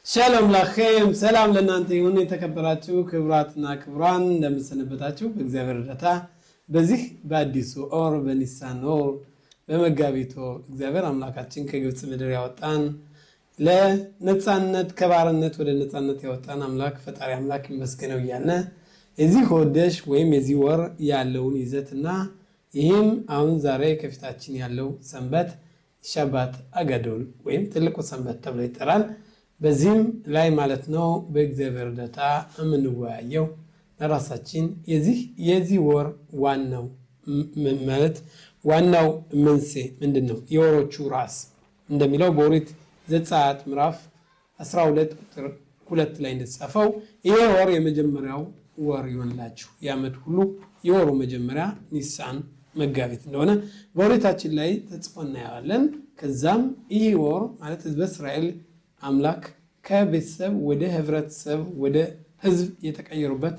ሻሎም ለኸም ሰላም ለእናንተ ይሁን የተከበራችሁ ክብራትና ክብራን እንደምሰነበታችሁ በእግዚአብሔር እርዳታ በዚህ በአዲሱ ኦር በኒሳን ኦር በመጋቢት ኦር እግዚአብሔር አምላካችን ከግብጽ ምድር ያወጣን ለነጻነት ከባርነት ወደ ነጻነት ያወጣን አምላክ ፈጣሪ አምላክ ይመስገነው ይያልና እዚህ ሆደሽ ወይም የዚህ ወር ያለውን ይዘትና ይህም አሁን ዛሬ ከፊታችን ያለው ሰንበት ሻባት አጋዶል ወይም ትልቁ ሰንበት ተብሎ ይጠራል። በዚህም ላይ ማለት ነው በእግዚአብሔር እርዳታ የምንወያየው ለራሳችን የዚህ ወር ዋናው መንስኤ ምንድነው? የወሮቹ ራስ እንደሚለው በኦሪት ዘጸአት ምዕራፍ 12 ቁጥር 2 ላይ እንደተጻፈው ይሄ ወር የመጀመሪያው ወር ይሆንላችሁ የዓመት ሁሉ የወሩ መጀመሪያ ኒሳን መጋቢት እንደሆነ በኦሪታችን ላይ ተጽፎ እናያለን። ከዛም ይሄ ወር ማለት በእስራኤል አምላክ ከቤተሰብ ወደ ህብረተሰብ ወደ ህዝብ የተቀየሩበት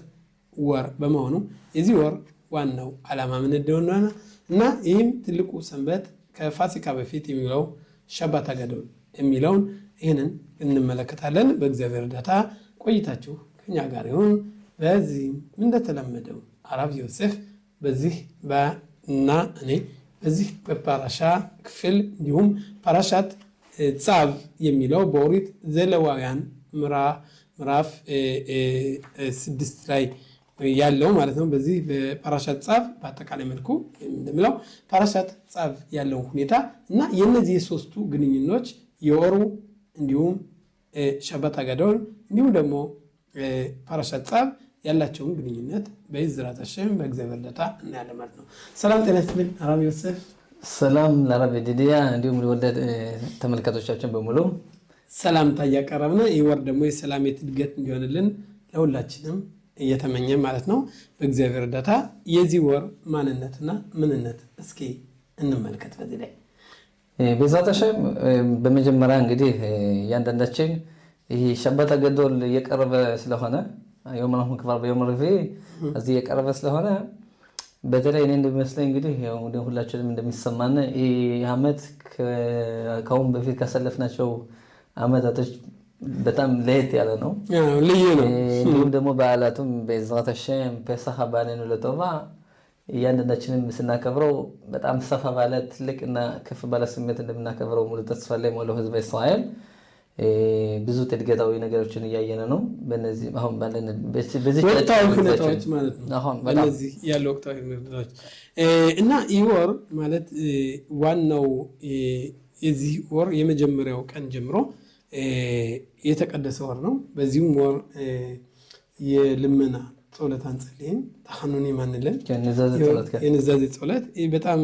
ወር በመሆኑ የዚህ ወር ዋናው ዓላማ ምን እንደሆነ እና ይህም ትልቁ ሰንበት ከፋሲካ በፊት የሚለው ሻባት አጋዶል የሚለውን ይህንን እንመለከታለን። በእግዚአብሔር እርዳታ ቆይታችሁ ከኛ ጋር ይሁን። በዚህ እንደተለመደው አራብ ዮሴፍ በዚህ እና እኔ በዚህ በፓራሻ ክፍል እንዲሁም ፓራሻት ጻብ የሚለው በኦሪት ዘሌዋውያን ምዕራፍ 6 ላይ ያለው ማለት ነው። በዚህ በፓራሻት ጻብ በአጠቃላይ መልኩ እንደሚለው ፓራሻት ጻብ ያለው ሁኔታ እና የነዚህ የሶስቱ ግንኙነቶች የወሩ እንዲሁም ሻባት አጋዶል እንዲሁም ደግሞ ፓራሻት ጻብ ያላቸውን ግንኙነት በኢዝራት ሐሸም በእግዚአብሔር እርዳታ እናያለን ማለት ነው። ሰላም ጤና ይስጥልኝ አራብ ዮሴፍ። ሰላም ለአራብ ዲዲያ እንዲሁም ለወዳጅ ተመልካቾቻችን በሙሉ ሰላምታ እያቀረብን ይህ ወር ደግሞ የሰላም የትድገት እንዲሆንልን ለሁላችንም እየተመኘን ማለት ነው በእግዚአብሔር እርዳታ የዚህ ወር ማንነትና ምንነት እስኪ እንመልከት። በዚህ ላይ በኢዝራት ሐሸም በመጀመሪያ እንግዲህ ያንዳንዳችን ይሄ ሻባት አጋዶል እየቀረበ ስለሆነ يوم راح مكبر بيوم الربيع أزي يقرب ስለሆነ በተለይ እኔ እንደሚመስለኝ እንግዲህ ያው ሁላችንም እንደሚሰማን ይሄ አመት ከአሁን በፊት ካሰለፍናቸው አመታቶች በጣም ለየት ያለ ነው። ልዩ ነው። እንዲሁም ደግሞ በዓላቱም በኢዝራት ሐሸም ፔሳህ ባለን ለቶባ ያንዳንዳችንም ስናከብረው በጣም ሰፋ ባለ ትልቅና ከፍ ባለ ስሜት እንደምናከብረው ሙሉ ተስፋ ላይ ሞለው ህዝበ እስራኤል ብዙ ተድገታዊ ነገሮችን ያያየነ ነው። በእነዚህ አሁን ባለን በዚህ ወቅታዊ ሁኔታዎች ማለት ነው። አሁን በእነዚህ ያለው ወቅታዊ ሁኔታዎች እና ይህ ወር ማለት ዋናው የዚህ ወር የመጀመሪያው ቀን ጀምሮ የተቀደሰ ወር ነው። በዚህም ወር የልመና ጸሎት አንጸልይም ተሐኑኒ ማንለን የነዛዜ ጸሎት በጣም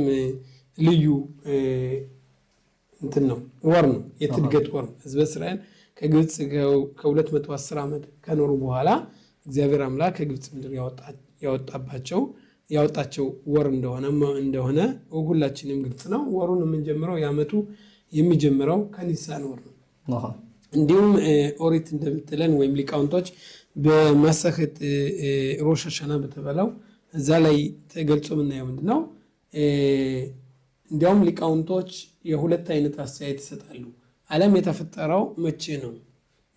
ልዩ እንትን ነው ወር ነው። የትድገት ወር ህዝበ እስራኤል ከግብጽ ከ210 ዓመት ከኖሩ በኋላ እግዚአብሔር አምላክ ከግብጽ ምድር ያወጣቸው ወር እንደሆነ ሁላችንም ግልጽ ነው። ወሩን የምንጀምረው የዓመቱ የሚጀምረው ከኒሳን ወር ነው። እንዲሁም ኦሪት እንደምትለን ወይም ሊቃውንቶች በማሰኸት ሮሽ ሐሻና በተባለው እዛ ላይ ተገልጾ የምናየው ምንድነው? እንዲያውም ሊቃውንቶች የሁለት አይነት አስተያየት ይሰጣሉ። ዓለም የተፈጠረው መቼ ነው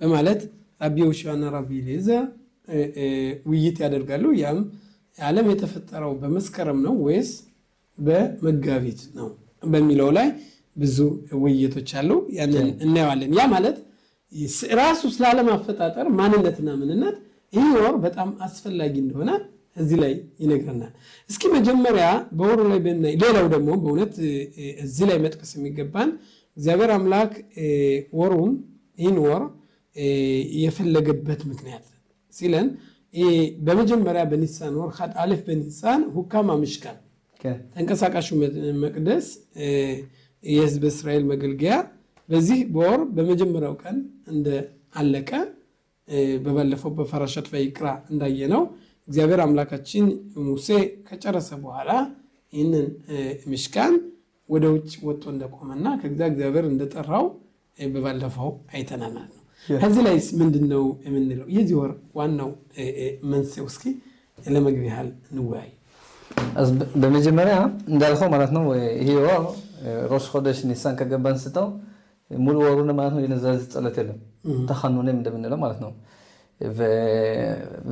በማለት ራቢ ዮሽያና ራቢ ኤሊዔዘር ውይይት ያደርጋሉ። ያም ዓለም የተፈጠረው በመስከረም ነው ወይስ በመጋቢት ነው በሚለው ላይ ብዙ ውይይቶች አሉ። ያንን እናየዋለን። ያ ማለት ራሱ ስለ ዓለም አፈጣጠር ማንነትና ምንነት ይህ ወር በጣም አስፈላጊ እንደሆነ እዚህ ላይ ይነግረናል። እስኪ መጀመሪያ በወሩ ላይ በእናይ ሌላው ደግሞ በእውነት እዚህ ላይ መጥቀስ የሚገባን እግዚአብሔር አምላክ ወሩን ይህን ወር የፈለገበት ምክንያት ሲለን በመጀመሪያ በኒሳን ወር ኻድ አለፍ በኒሳን ሁካማ ምሽካን ተንቀሳቃሹ መቅደስ የህዝብ እስራኤል መገልገያ በዚህ በወር በመጀመሪያው ቀን እንደ አለቀ በባለፈው በፓራሻት ቫይክራ እንዳየነው እግዚአብሔር አምላካችን ሙሴ ከጨረሰ በኋላ ይህንን ምሽካን ወደ ውጭ ወጥቶ እንደቆመና እግዚአብሔር እንደጠራው በባለፈው አይተናል ማለት ነው። ከዚህ ላይስ ምንድነው የምንለው? የዚህ ወር ዋናው መንስኤው እስኪ ለመግቢያ ያህል እንወያይ። በመጀመሪያ እንዳልከው ማለት ነው ይሄ ወር ሮሽ ሆደሽ ኒሳን ከገባን ስተው ሙሉ ወሩን ማለት ነው የነዛዝ ጸሎት የለም ተኻኑንም እንደምንለው ማለት ነው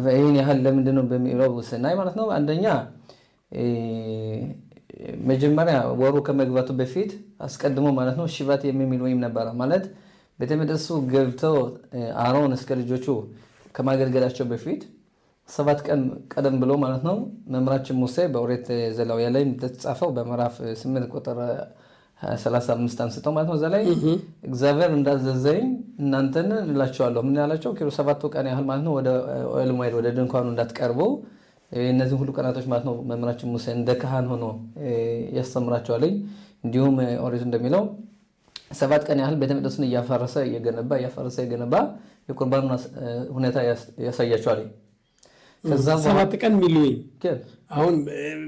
ይሄን ያህል ለምንድን ነው በሚለው ስናይ ማለት ነው አንደኛ መጀመሪያ ወሩ ከመግባቱ በፊት አስቀድሞ ማለት ነው ሽባት የሚል ወይም ነበር ማለት ቤተ መቅደሱ ገብተው አሮን እስከ ልጆቹ ከማገልገላቸው በፊት 7 ቀን ቀደም ብሎ ማለት ነው መምራችን ሙሴ በኦሪት ዘሌዋውያን ላይ ተጻፈው በምዕራፍ 8 ቁጥር 35 አንስተው ማለት ነው ዘላይ እግዚአብሔር እንዳዘዘኝ እናንተን እላችኋለሁ ምን ያላቸው ከሩ 7 ቀን ያህል ማለት ነው ወደ ኦልሞይድ ወደ ድንኳኑ እንዳትቀርቡ እነዚህ ሁሉ ቀናቶች ማለት ነው መምራችን ሙሴ እንደ ካህን ሆኖ ያስተምራቸዋል እንዲሁም ኦሪት እንደሚለው 7 ቀን ያህል ቤተ መቅደሱን እያፈረሰ እየገነባ የቁርባኑን ሁኔታ ያሳያቸዋል ከዛ 7 ቀን ሚሉይ አሁን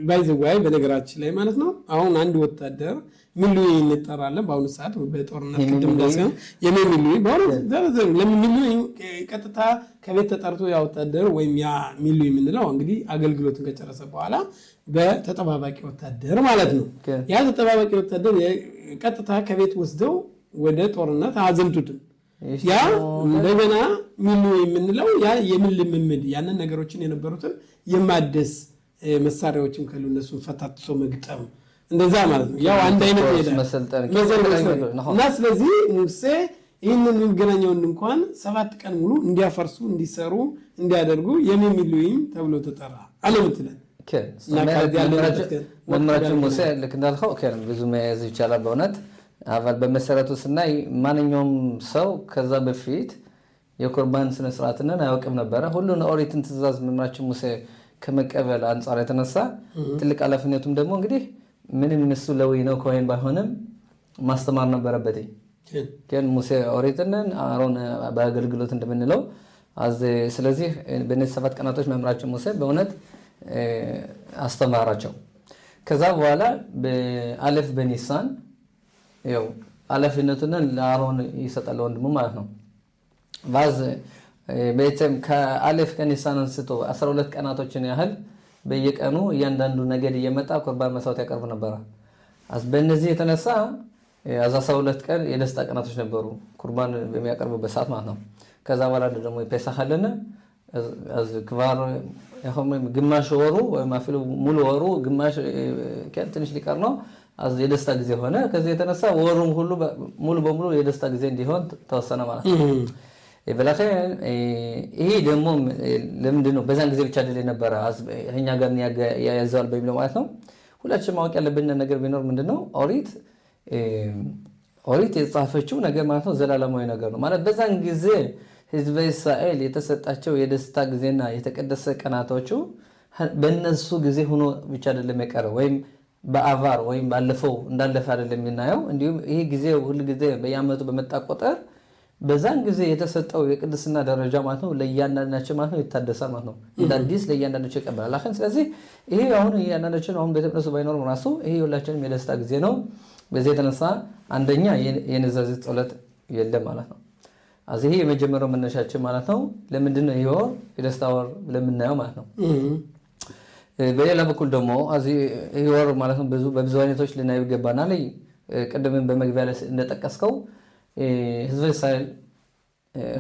ባይዘዋይ በነገራችን ላይ ማለት ነው አሁን አንድ ወታደር ሚሉይ እንጠራለን በአሁኑ ሰዓት በጦርነት ቅድም እንደሰው የሚሉይ ለሚሉይ ቀጥታ ከቤት ተጠርቶ ያ ወታደር ወይም ያ ሚሉይ ምንለው እንግዲህ አገልግሎትን ከጨረሰ በኋላ በተጠባባቂ ወታደር ማለት ነው ያ ተጠባባቂ ወታደር ቀጥታ ከቤት ወስደው ወደ ጦርነት አዘምቱት ያ እንደገና ሚሉይ ምንለው ያ የምልምምድ ያንን ነገሮችን የነበሩትን የማደስ መሳሪያዎችን ከሉ እነሱ ፈታትሶ መግጠም እንደዛ ማለት ነው ያው አንድ አይነት ይላል እና ስለዚህ ሙሴ ይህንን የሚገናኘውን እንኳን 7 ቀን ሙሉ እንዲያፈርሱ እንዲሰሩ እንዲያደርጉ የሚሉይም ተብሎ ተጠራ አለምትለን መምራችን ሙሴ ልክ እንዳልከው ብዙ መያዝ ይቻላል በእውነት አባል በመሰረቱ ስናይ ማንኛውም ሰው ከዛ በፊት የቁርባን ስነ ስርዓትን አያውቅም ነበር ሁሉን ኦሪትን ትእዛዝ መምራችን ሙሴ ከመቀበል አንፃር የተነሳ ትልቅ ኃላፊነቱም ደግሞ እንግዲህ ምንም እሱ ለወይ ነው ኮይን ባይሆንም ማስተማር ነበረበት ግን ሙሴ ኦሪትን አሮን በአገልግሎት እንደምንለው ስለዚህ በእነዚህ 7 ቀናቶች መምራችን ሙሴ በእውነት አስተማራቸው ከዛ በኋላ በአለፍ በኒሳን ያው ኃላፊነቱን ለአሮን ይሰጣል ወንድሙ ማለት ነው ባዝ በእተም ከአለፍ ከኒሳን አንስቶ 12 ቀናቶችን ያህል በየቀኑ እያንዳንዱ ነገድ እየመጣ ቁርባን መስዋዕት ያቀርብ ነበር በእነዚህ የተነሳ 12 ቀን የደስታ ቀናቶች ነበሩ ቁርባን በሚያቀርቡበት ሰዓት ማለት ነው ከዛ በኋላ ደግሞ ፔሳህ አለና ክባር ያሁን ግማሽ ወሩ ወይም አፍሉ ሙሉ ወሩ ግማሽ ትንሽ ሊቀር ነው የደስታ ጊዜ ሆነ ከዚህ የተነሳ ወሩም ሁሉ ሙሉ በሙሉ የደስታ ጊዜ እንዲሆን ተወሰነ ማለት ነው በላኸን ይሄ ደግሞ ለምንድን ነው በዛን ጊዜ ብቻ አይደለም ነበር እኛ ጋር ያያዛል በሚለው ማለት ነው ሁላችንም ማወቅ ያለብን ነገር ቢኖር ምንድነው ኦሪት የጻፈችው ነገር ማለት ነው ዘላለማዊ ነገር ነው ማለት በዛን ጊዜ ህዝበ እስራኤል የተሰጣቸው የደስታ ጊዜና የተቀደሰ ቀናቶቹ በእነሱ ጊዜ ሆኖ ብቻ አይደለም የቀረው ወይም በአቫር ወይም ባለፈው እንዳለፈ አይደለም የምናየው እንዲሁም ይሄ ጊዜ ሁሉ ጊዜ በየአመቱ በመጣ ቁጥር በዛን ጊዜ የተሰጠው የቅድስና ደረጃ ማለት ነው ለያንዳንዳቸው ማለት ነው ይታደሳል ማለት ነው እንዳዲስ ለያንዳንዳቸው ይቀበላል አሁን ስለዚህ ይሄ አሁን ያንዳንዳቸው አሁን በተነሱ ባይኖር ራሱ ይሄ ሁላችንም የደስታ ጊዜ ነው በዚህ የተነሳ አንደኛ የነዛዝ ጸሎት የለም ማለት ነው አዚህ የመጀመሪያው መነሻችን ማለት ነው ለምንድን ነው ይሄው የደስታ ወር ለምናየው ማለት ነው በሌላ በኩል ደግሞ አዚህ ይወር ማለት ነው በብዙ አይነቶች ልናየው ይገባናል ቀደምን በመግቢያ ላይ እንደተጠቀስከው ህዝበ እስራኤል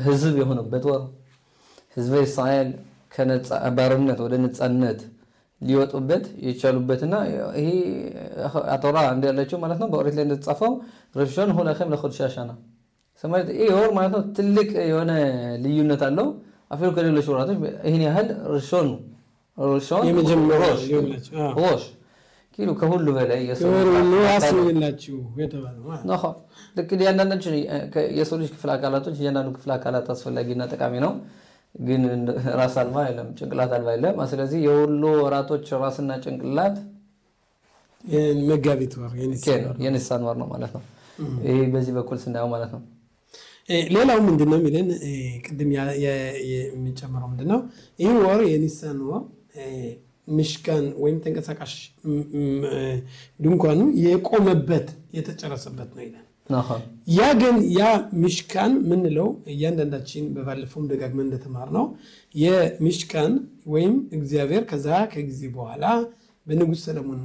ህዝብ የሆነበት ወር ህዝበ እስራኤል ከነጻ ባርነት ወደ ነጻነት ሊወጡበት የቻሉበትና ይሄ አቶራ እንደያለችው ማለት ነው በኦሪት ላይ እንደተጻፈው ረሽን ሆነከም ለኹድሻሻና ሰማይት ይሄ ወር ማለት ነው ትልቅ የሆነ ልዩነት አለው አፍሪካ ከሌሎች ወራቶች ይሄን ያህል ረሽን የመጀመሪያው ሮሽ ኪሎ ከሁሉ በላይ ያስፈልላችሁ የተባለው ነው ልክ ያንዳንዳችን የሰው ልጅ ክፍለ አካላቶች ያንዳንዱ ክፍለ አካላት አስፈላጊና ጠቃሚ ነው ግን ራስ አልባ አይደለም ጭንቅላት አልባ አይደለም ስለዚህ የሁሉ ወራቶች ራስና ጭንቅላት መጋቢት ወር የኒሳን ወር ነው ማለት ነው ይሄ በዚህ በኩል ስናየው ማለት ነው ሌላው ምንድነው የሚለን ቅድም የሚጨምረው ምንድነው ይሄ ወር የኒሳን ወር ምሽካን ወይም ተንቀሳቃሽ ድንኳኑ የቆመበት የተጨረሰበት ነው ይላል ያ ግን ያ ምሽካን ምንለው እያንዳንዳችን በባለፈው ደጋግመን እንደተማርነው የምሽካን ወይም እግዚአብሔር ከዛ ከጊዜ በኋላ በንጉሥ ሰለሞን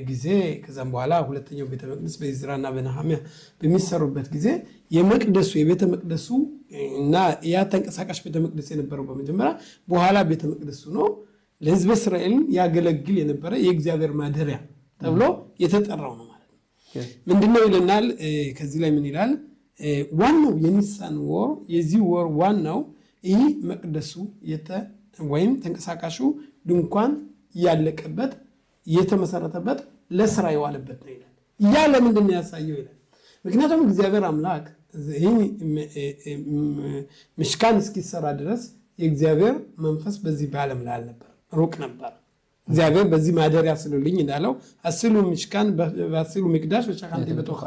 ጊዜ ከዛም በኋላ ሁለተኛው ቤተ መቅደስ በኢዝራና በነሐሚያ በሚሰሩበት ጊዜ የመቅደሱ የቤተ መቅደሱ እና ያ ተንቀሳቃሽ ቤተ መቅደስ የነበረው በመጀመሪያ በኋላ ቤተ መቅደሱ ነው ለሕዝበ እስራኤል ያገለግል የነበረ የእግዚአብሔር ማደሪያ ተብሎ የተጠራው ነው ማለት ነው። ምንድነው ይለናል ከዚህ ላይ ምን ይላል? ዋናው የኒሳን ወር የዚህ ወር ዋናው ይህ መቅደሱ ወይም ተንቀሳቃሹ ድንኳን ያለቀበት የተመሰረተበት ለስራ የዋለበት ነው ይላል። ያ ለምንድን ነው ያሳየው ይላል? ምክንያቱም እግዚአብሔር አምላክ ይህ ምሽካን እስኪሰራ ድረስ የእግዚአብሔር መንፈስ በዚህ በዓለም ላይ አልነበር፣ ሩቅ ነበር። እግዚአብሔር በዚህ ማደሪያ ስሉልኝ እንዳለው አስሉ ምሽካን በአስሉ መቅደስ በሸካንቲ በቶኻ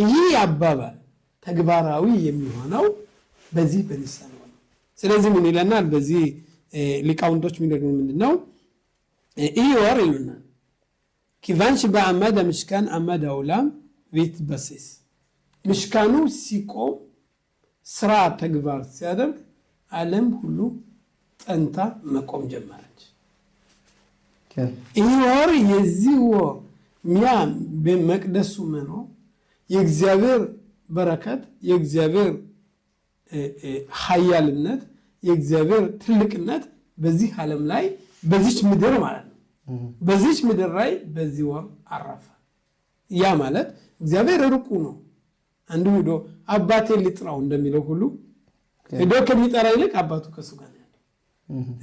ይህ አባባል ተግባራዊ የሚሆነው በዚህ በኒሳን ነው። ስለዚህ ምን ይለናል? በዚህ ሊቃውንቶች የሚነግሩ ምንድነው ይህ ወር ይሉናል ኪቫን በአመድ ምሽካን አመድ አውላም ቤት በሲስ ምሽካኑ ሲቆም ስራ ተግባር ሲያደርግ ዓለም ሁሉ ጠንታ መቆም ጀመረች። ይህ ወር የዚህ ወር ሚያ በመቅደሱ መኖር የእግዚአብሔር በረከት የእግዚአብሔር ኃያልነት የእግዚአብሔር ትልቅነት በዚህ ዓለም ላይ በዚች ምድር ማለት ነው በዚች ምድር ላይ በዚህ ወር አረፈ። ያ ማለት እግዚአብሔር ሩቁ ነው። አንዱ ሄዶ አባቴ ሊጥራው እንደሚለው ሁሉ ሄዶ ከሚጠራ ይልቅ አባቱ ከሱ ጋር ነው ያለው።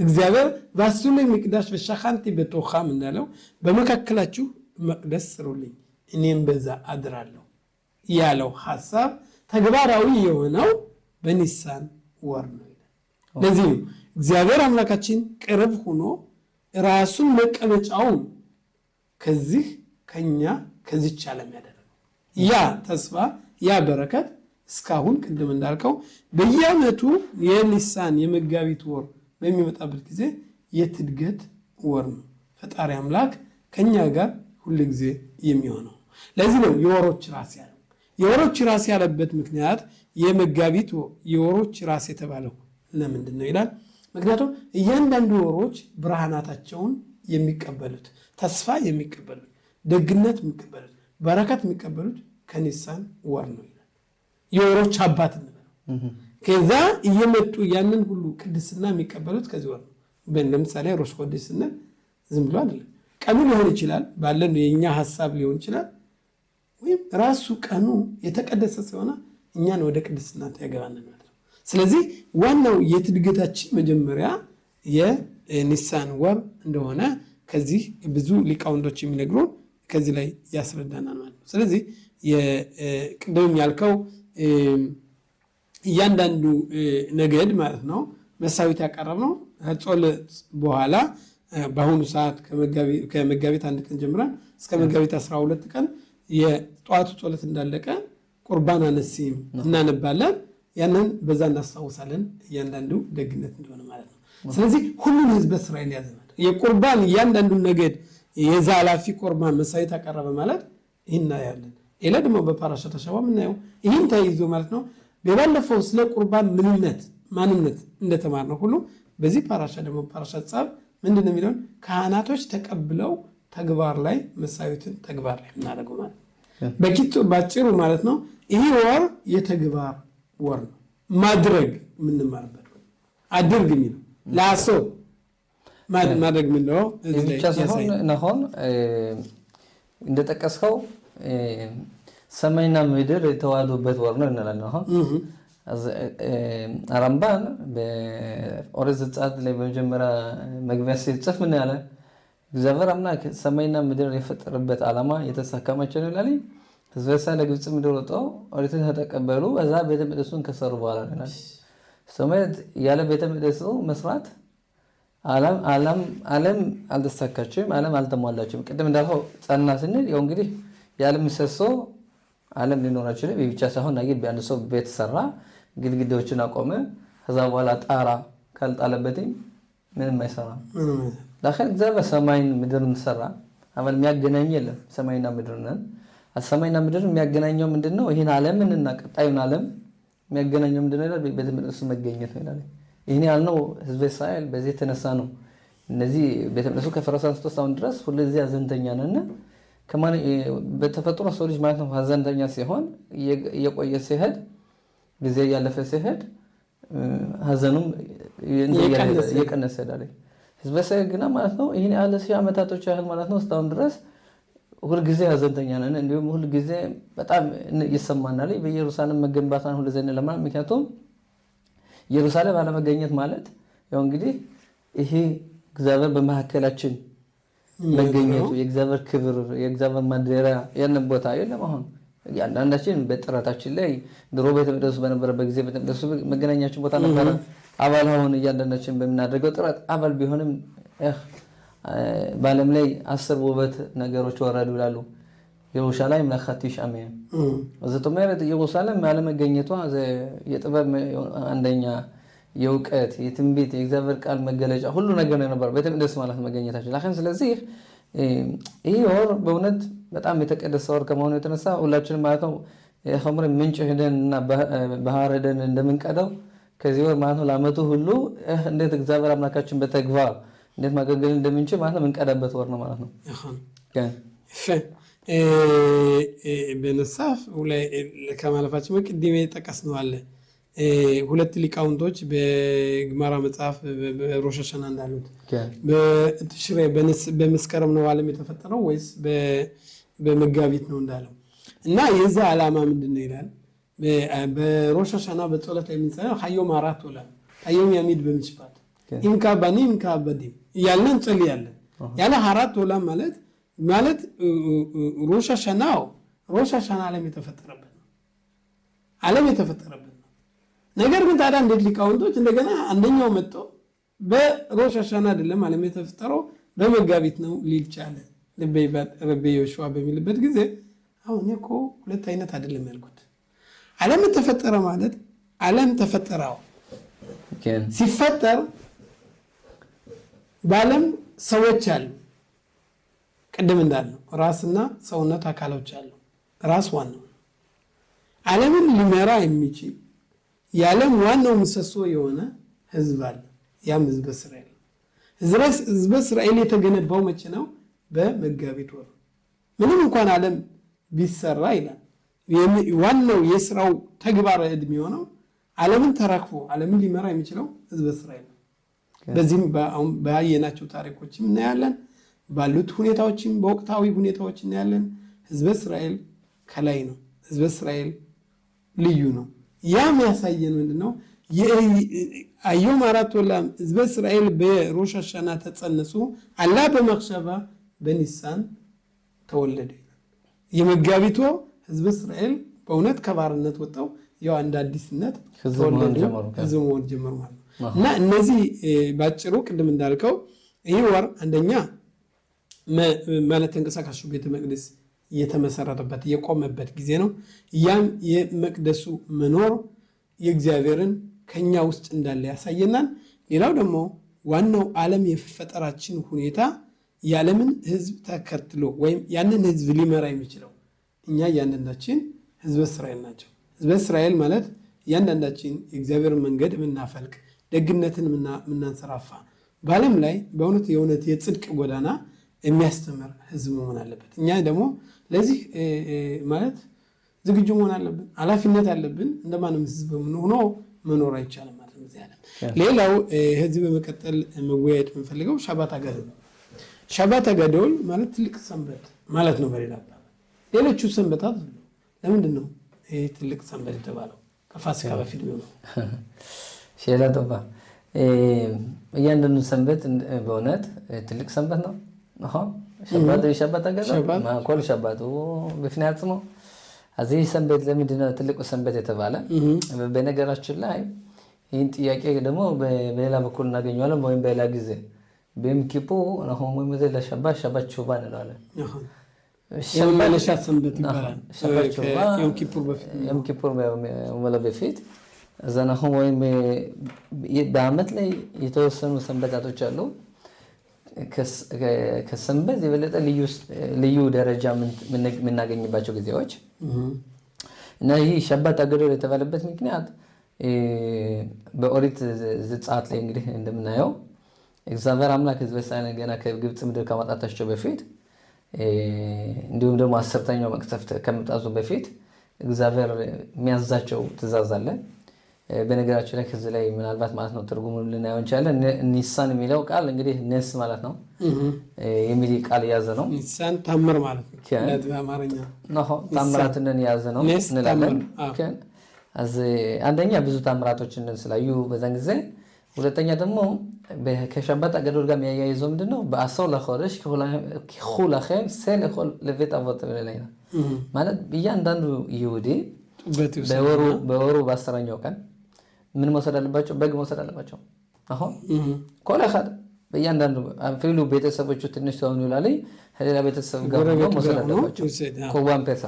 እግዚአብሔር በአስሉ መቅደስ በሸካንቲ በቶኻም እንዳለው በመካከላችሁ መቅደስ ስሩልኝ እኔም በዛ አድራለሁ ያለው ሐሳብ ተግባራዊ የሆነው በኒሳን ወር ነው ይላል። ለዚህ እግዚአብሔር አምላካችን ቅርብ ሆኖ ራሱን መቀመጫውን ከዚህ ከኛ ከዚች ዓለም ያደረገው ያ ተስፋ ያ በረከት እስካሁን ቅድም እንዳልከው በየዓመቱ የኒሳን የመጋቢት ወር በሚመጣበት ጊዜ የትድገት ወር ነው። ፈጣሪ አምላክ ከኛ ጋር ሁሉ ጊዜ የሚሆነው ለዚህ ነው የወሮች ራስ ያለው። የወሮች ራስ ያለበት ምክንያት የመጋቢት የወሮች ራስ የተባለው ለምንድን ነው ይላል? ምክንያቱም እያንዳንዱ ወሮች ብርሃናታቸውን የሚቀበሉት ተስፋ የሚቀበሉት ደግነት የሚቀበሉት በረከት የሚቀበሉት ከኒሳን ወር ነው ይላል። የወሮች አባት እንበለው ከዛ እየመጡ ያንን ሁሉ ቅድስና የሚቀበሉት ከዚህ ወር ነው። ለምሳሌ ሮሽ ሆዴስ ስንል ዝም ብሎ አይደለም። ቀኑ ሊሆን ይችላል ባለን የኛ ሐሳብ ሊሆን ይችላል ወይም ራሱ ቀኑ የተቀደሰ ሲሆን እኛን ወደ ቅድስና ያገባናል ማለት ነው። ስለዚህ ዋናው የትድገታችን መጀመሪያ የኒሳን ወር እንደሆነ ከዚህ ብዙ ሊቃውንቶች የሚነግሩን ከዚህ ላይ ያስረዳናል ማለት ነው። ስለዚህ የቅድም ያልከው እያንዳንዱ ነገድ ማለት ነው መሳዊት ያቀረብነው ጾለት በኋላ በአሁኑ ሰዓት ከመጋቢት 1 ቀን ጀምረን እስከ መጋቢት 12 ቀን የጧቱ ጾለት እንዳለቀ ቁርባን አነሲም እናነባለን። ያንን በዛ እናስታውሳለን እያንዳንዱ ደግነት እንደሆነ ማለት ነው። ስለዚህ ሁሉም ህዝብ እስራኤል ያዘናል የቁርባን እያንዳንዱ ነገድ የዛ ኃላፊ ቁርባን መሳዊት ያቀረበ ማለት ይሄና ያለን ሌላ ደግሞ በፓራሻ ተሸዋ ምናየው ይሄን ተይዞ ማለት ነው። በባለፈው ስለ ቁርባን ማንነት እንደተማርነው ሁሉ በዚህ ፓራሻ ደግሞ ፓራሻ ጻፍ ምንድነው የሚለው ካህናቶች ተቀብለው ተግባር ላይ መሳዊትን ተግባር ላይ እናደርገው ማለት በኪቱ ባጭሩ ማለት ነው። ይሄ ወር የተግባር ወር ነው። ማድረግ ምንማርበት አድርግ የሚለው ላሶ ማድረግ ምን ነው እዚህ ነው እንደተጠቀስከው ሰማይና ምድር የተዋሉበት ወር ነው እንላለን። አራምባን በኦሪት ዘጸአት ላይ በመጀመሪያ መግቢያ ሲጽፍ ምን ያለ እግዚአብሔር አምላክ ሰማይና ምድር የፈጠረበት ዓላማ የተሳካመች ነው ይላል። ሕዝበ እስራኤል ለግብጽ ምድር ወጥተው ኦሪትን ተቀበሉ። እዛ ቤተ መቅደሱን ከሰሩ በኋላ ይላል ሰማይ ያለ ቤተ መቅደሱ መስራት ዓለም አልተሳካችም፣ ዓለም አልተሟላችም። ቅድም እንዳልከው ጸና ስንል ያው እንግዲህ የዓለም ምሰሶ ዓለም ሊኖር አይችልም። ብቻ ሳይሆን ነገ ቢያንድ ሰው ቤት ሰራ ግድግዳዎችን አቆመ ከዛ በኋላ ጣራ ካልጣለበትም ምንም አይሰራም። ዳخل እግዚአብሔር ሰማይን ምድርን ሰራ። አሁን የሚያገናኝ የለም ሰማይና ምድርን። ሰማይና ምድርን የሚያገናኘው ምንድነው? ይሄን ዓለምንና ቀጣዩን ዓለም የሚያገናኘው ምንድነው? ቤተ መቅደስ መገኘት ነው ይላል። ይሄን ያልነው ሕዝበ እስራኤል በዚህ ተነሳ ነው እነዚህ ቤተ መቅደሱ ከፈረሰ አንስቶ እስካሁን ድረስ ሁልጊዜ ሀዘንተኛ ነን። ከማን በተፈጥሮ ሰው ልጅ ማለት ነው ሀዘንተኛ ሲሆን እየቆየ ሲሄድ ጊዜ እያለፈ ሲሄድ ሀዘኑም እየቀነሰ ይሄዳል። ህዝበ እስራኤል ግና ማለት ነው ይህን ያለ ሺህ ዓመታቶች ያህል ማለት ነው እስካሁን ድረስ ሁልጊዜ ሀዘንተኛ ነን። እንዲሁም ሁልጊዜ በጣም ይሰማናል በኢየሩሳሌም መገንባቷን ሁልጊዜ ለማለት ምክንያቱም ኢየሩሳሌም አለመገኘት ማለት ያው እንግዲህ ይሄ እግዚአብሔር በመካከላችን መገኘቱ የእግዚአብሔር ክብር የእግዚአብሔር ማደሪያ ያንን ቦታ የለም። አሁን ያንዳንዳችን በጥረታችን ላይ ድሮ ቤተ መቅደሱ በነበረበት ጊዜ ቤተ መቅደሱ መገናኛችን ቦታ ነበር። አባል ሆነን እያንዳንዳችን በምናደርገው ጥረት አባል ቢሆንም በዓለም ላይ 10 ውበት ነገሮች ወረዱ ይላሉ። ኢየሩሳሌም ለኻቲሽ አሜን ወዘተማ ኢየሩሳሌም አለመገኘቷ የጥበብ አንደኛ የእውቀት የትንቢት የእግዚአብሔር ቃል መገለጫ ሁሉ ነገር ነበር ቤተ መቅደስ ማለት መገኘታችን ለካን። ስለዚህ ይሄ ወር በእውነት በጣም የተቀደሰ ወር ከመሆኑ የተነሳ ሁላችንም ማለት ነው የኸምር ምንጭ ሄደንና ባህር ሄደን እንደምንቀዳው ከዚህ ወር ማለት ነው ለዓመቱ ሁሉ እንዴት እግዚአብሔር አምላካችን በተግባር እንዴት ማገልገል እንደምንችል ማለት ነው የምንቀዳበት ወር ነው ማለት ነው። በነሳፍ ላይ ከማለፋችን በቅድሜ ጠቀስነው አለ ሁለት ሊቃውንቶች በግማራ መጽሐፍ በሮሽ ሐሸና እንዳሉት በትሽሬ በመስከረም ነው ዓለም የተፈጠረው ወይስ በመጋቢት ነው እንዳለው እና የዛ ዓላማ ምንድነው ይላል። በሮሽ ሐሸና በጸሎት ላይ የምንጸልየው ሀዮም አራት ወላ ሀዮም ያሚድ በምሽባት ኢምካ ባኒ ኢምካ በዲ ያለን ጸልያለን ያለ አራት ወላ ማለት ሮሽ ሐሸናው ሮሽ ሐሸና ዓለም የተፈጠረበት ነው። ዓለም የተፈጠረበት ነገር ግን ታዲያ እንዴት ሊቃውንቶች እንደገና አንደኛው መጥቶ በሮሽ ሐሸና አይደለም ዓለም የተፈጠረው በመጋቢት ነው ሊል ቻለ። ረቤ ዮሹዋ በሚልበት ጊዜ አሁን እኮ ሁለት አይነት አይደለም ያልኩት። ዓለም ተፈጠረ ማለት ዓለም ተፈጠረው ሲፈጠር በዓለም ሰዎች አሉ። ቀደም እንዳለው ራስና ሰውነት አካሎች አሉ። ራስ ዋናው ዓለምን ሊመራ የሚችል የዓለም ዋናው ምሰሶ የሆነ ህዝብ አለ። ያም ህዝበ እስራኤል። ህዝበ እስራኤል የተገነባው መቼ ነው? በመጋቢት ወር። ምንም እንኳን ዓለም ቢሰራ ይላል ዋናው የስራው ተግባር ዕድሜ የሆነው ዓለምን ተራክፎ ዓለምን ሊመራ የሚችለው ህዝበ እስራኤል ነው። በዚህም ባየናቸው ታሪኮችም እናያለን፣ ባሉት ሁኔታዎችም በወቅታዊ ሁኔታዎች እናያለን። ህዝበ እስራኤል ከላይ ነው። ህዝበ እስራኤል ልዩ ነው። ያም ያሳየን ምንድነው? የአዮም አራት ወላም ህዝበ እስራኤል በሮሽ ሐሸና ተጸነሱ አላ በመክሸባ በኒሳን ተወለደ። የመጋቢት ህዝበ እስራኤል በእውነት ከባርነት ወጣው ያው አንድ አዲስነት ተወለዱ፣ ህዝብ መሆን ጀመሩ ማለት ነው። እና እነዚህ ባጭሩ ቅድም እንዳልከው ይህ ወር አንደኛ ማለት ተንቀሳቃሹ ቤተ መቅደስ የተመሰረተበት የቆመበት ጊዜ ነው። ያም የመቅደሱ መኖር የእግዚአብሔርን ከኛ ውስጥ እንዳለ ያሳየናል። ሌላው ደግሞ ዋናው ዓለም የፈጠራችን ሁኔታ የዓለምን ህዝብ ተከትሎ ወይም ያንን ህዝብ ሊመራ የሚችለው እኛ እያንዳንዳችን ህዝበ እስራኤል ናቸው። ህዝበ እስራኤል ማለት እያንዳንዳችን የእግዚአብሔርን መንገድ የምናፈልቅ ደግነትን የምናንሰራፋ በዓለም ላይ በእውነት የእውነት የጽድቅ ጎዳና የሚያስተምር ህዝብ መሆን አለበት። እኛ ደግሞ ለዚህ ማለት ዝግጁ መሆን አለብን። ኃላፊነት አለብን። እንደማንም ህዝብ ሆኖ መኖር አይቻልም ማለት ነው እዚህ ዓለም። ሌላው ህዝብ በመቀጠል መወያየት የምንፈልገው ሻባት አገዶል። ሻባት አገዶል ማለት ትልቅ ሰንበት ማለት ነው በሌላ አባባል። ሌሎቹ ሰንበታት ለምንድን ነው ይሄ ትልቅ ሰንበት የተባለው? ከፋሲካ በፊት ነው። ሼላ ተባ እያንዳንዱ ሰንበት በእውነት ትልቅ ሰንበት ነው። ሻባት አገዶል ማኮል ሻባቱ በፍና ያጽሞ እዚህ ሰንበት ለምንድን ነው ትልቁ ሰንበት የተባለ? በነገራችን ላይ ይህን ጥያቄ ደግሞ በሌላ በኩል እናገኘዋለን ወይም በሌላ ጊዜ በዮም ኪፑር ነው ወይም ለሻባት ሻባት ሹባ እንለዋለን። የመመለሻ ሰንበት ይባላል። ዮም ኪፑር በፊት እዛ ነው ወይም በዓመት ላይ የተወሰኑ ሰንበታቶች አሉ። ከሰንበት የበለጠ ልዩ ደረጃ የምናገኝባቸው ጊዜዎች እና ይህ ሻባት አገዶል የተባለበት ምክንያት በኦሪት ዘጸአት ላይ እንግዲህ እንደምናየው እግዚአብሔር አምላክ ህዝበ እስራኤልን ገና ከግብፅ ምድር ከማውጣታቸው በፊት እንዲሁም ደግሞ 10ኛው መቅሰፍት ከመምጣቱ በፊት እግዚአብሔር የሚያዛቸው ትእዛዝ አለ። በነገራችን ላይ ከዚህ ላይ ምናልባት ማለት ነው ትርጉሙን ልናየው እንችላለን። ኒሳን የሚለው ቃል እንግዲህ ነስ ማለት ነው የሚል ቃል የያዘ ነው። ኒሳን ታምር ማለት ነው በአማርኛ ነው። ታምራትን የያዘ ነው እንላለን። አንደኛ ብዙ ታምራቶችን ስላዩ በዛን ጊዜ፣ ሁለተኛ ደግሞ ከሸባት አገዶል ጋር የሚያያይዘው ምንድነው በአሰው ለኸረሽ ከሁላኸም ሰለኸል ለቤት አወጣ በለላይና ማለት እያንዳንዱ ይሁዲ በወሩ በ10ኛው ቀን ምን መውሰድ አለባቸው? በግ መውሰድ አለባቸው። አሁን ኮላኻድ በእያንዳንዱ አፍሪሉ ቤተሰቦቹ ትንሽ ተሆኑ ይላል ሌላ ቤተሰብ ጋር መውሰድ አለባቸው። ኮባን ፔሳ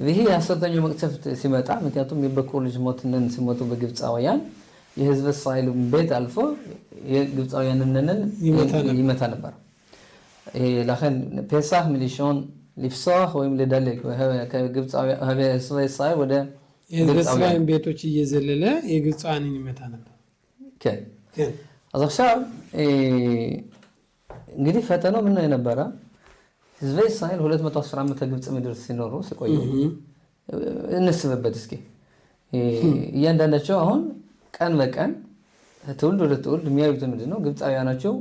ይሄ 10ኛው መቅሰፍት ሲመጣ ምክንያቱም የበኩር ልጅ ሞትነን ሲሞቱ በግብፃውያን የህዝብ እስራኤል ቤት አልፎ የግብፃውያንን ይመታ ነበር። ይሄ ለኸን ፔሳህ ሚሊሾን ሊፍሳህ ወይም ለዳለክ ከግብፃውያን ህዝብ እስራኤል ወደ የግብፃውያን ቤቶች እየዘለለ የግብፃውያንን ይመታ ነበር። አዛሻ እንግዲህ ፈተናው ምን ነበር? ህዝብ እስራኤል 210 ዓመት ከግብፅ ምድር ሲኖሩ ሲቆዩ እንስበበት እስኪ እያንዳንዳቸው አሁን ቀን በቀን ትውልድ ወደ ትውልድ የሚያዩት ምንድነው? ግብፃውያናቸው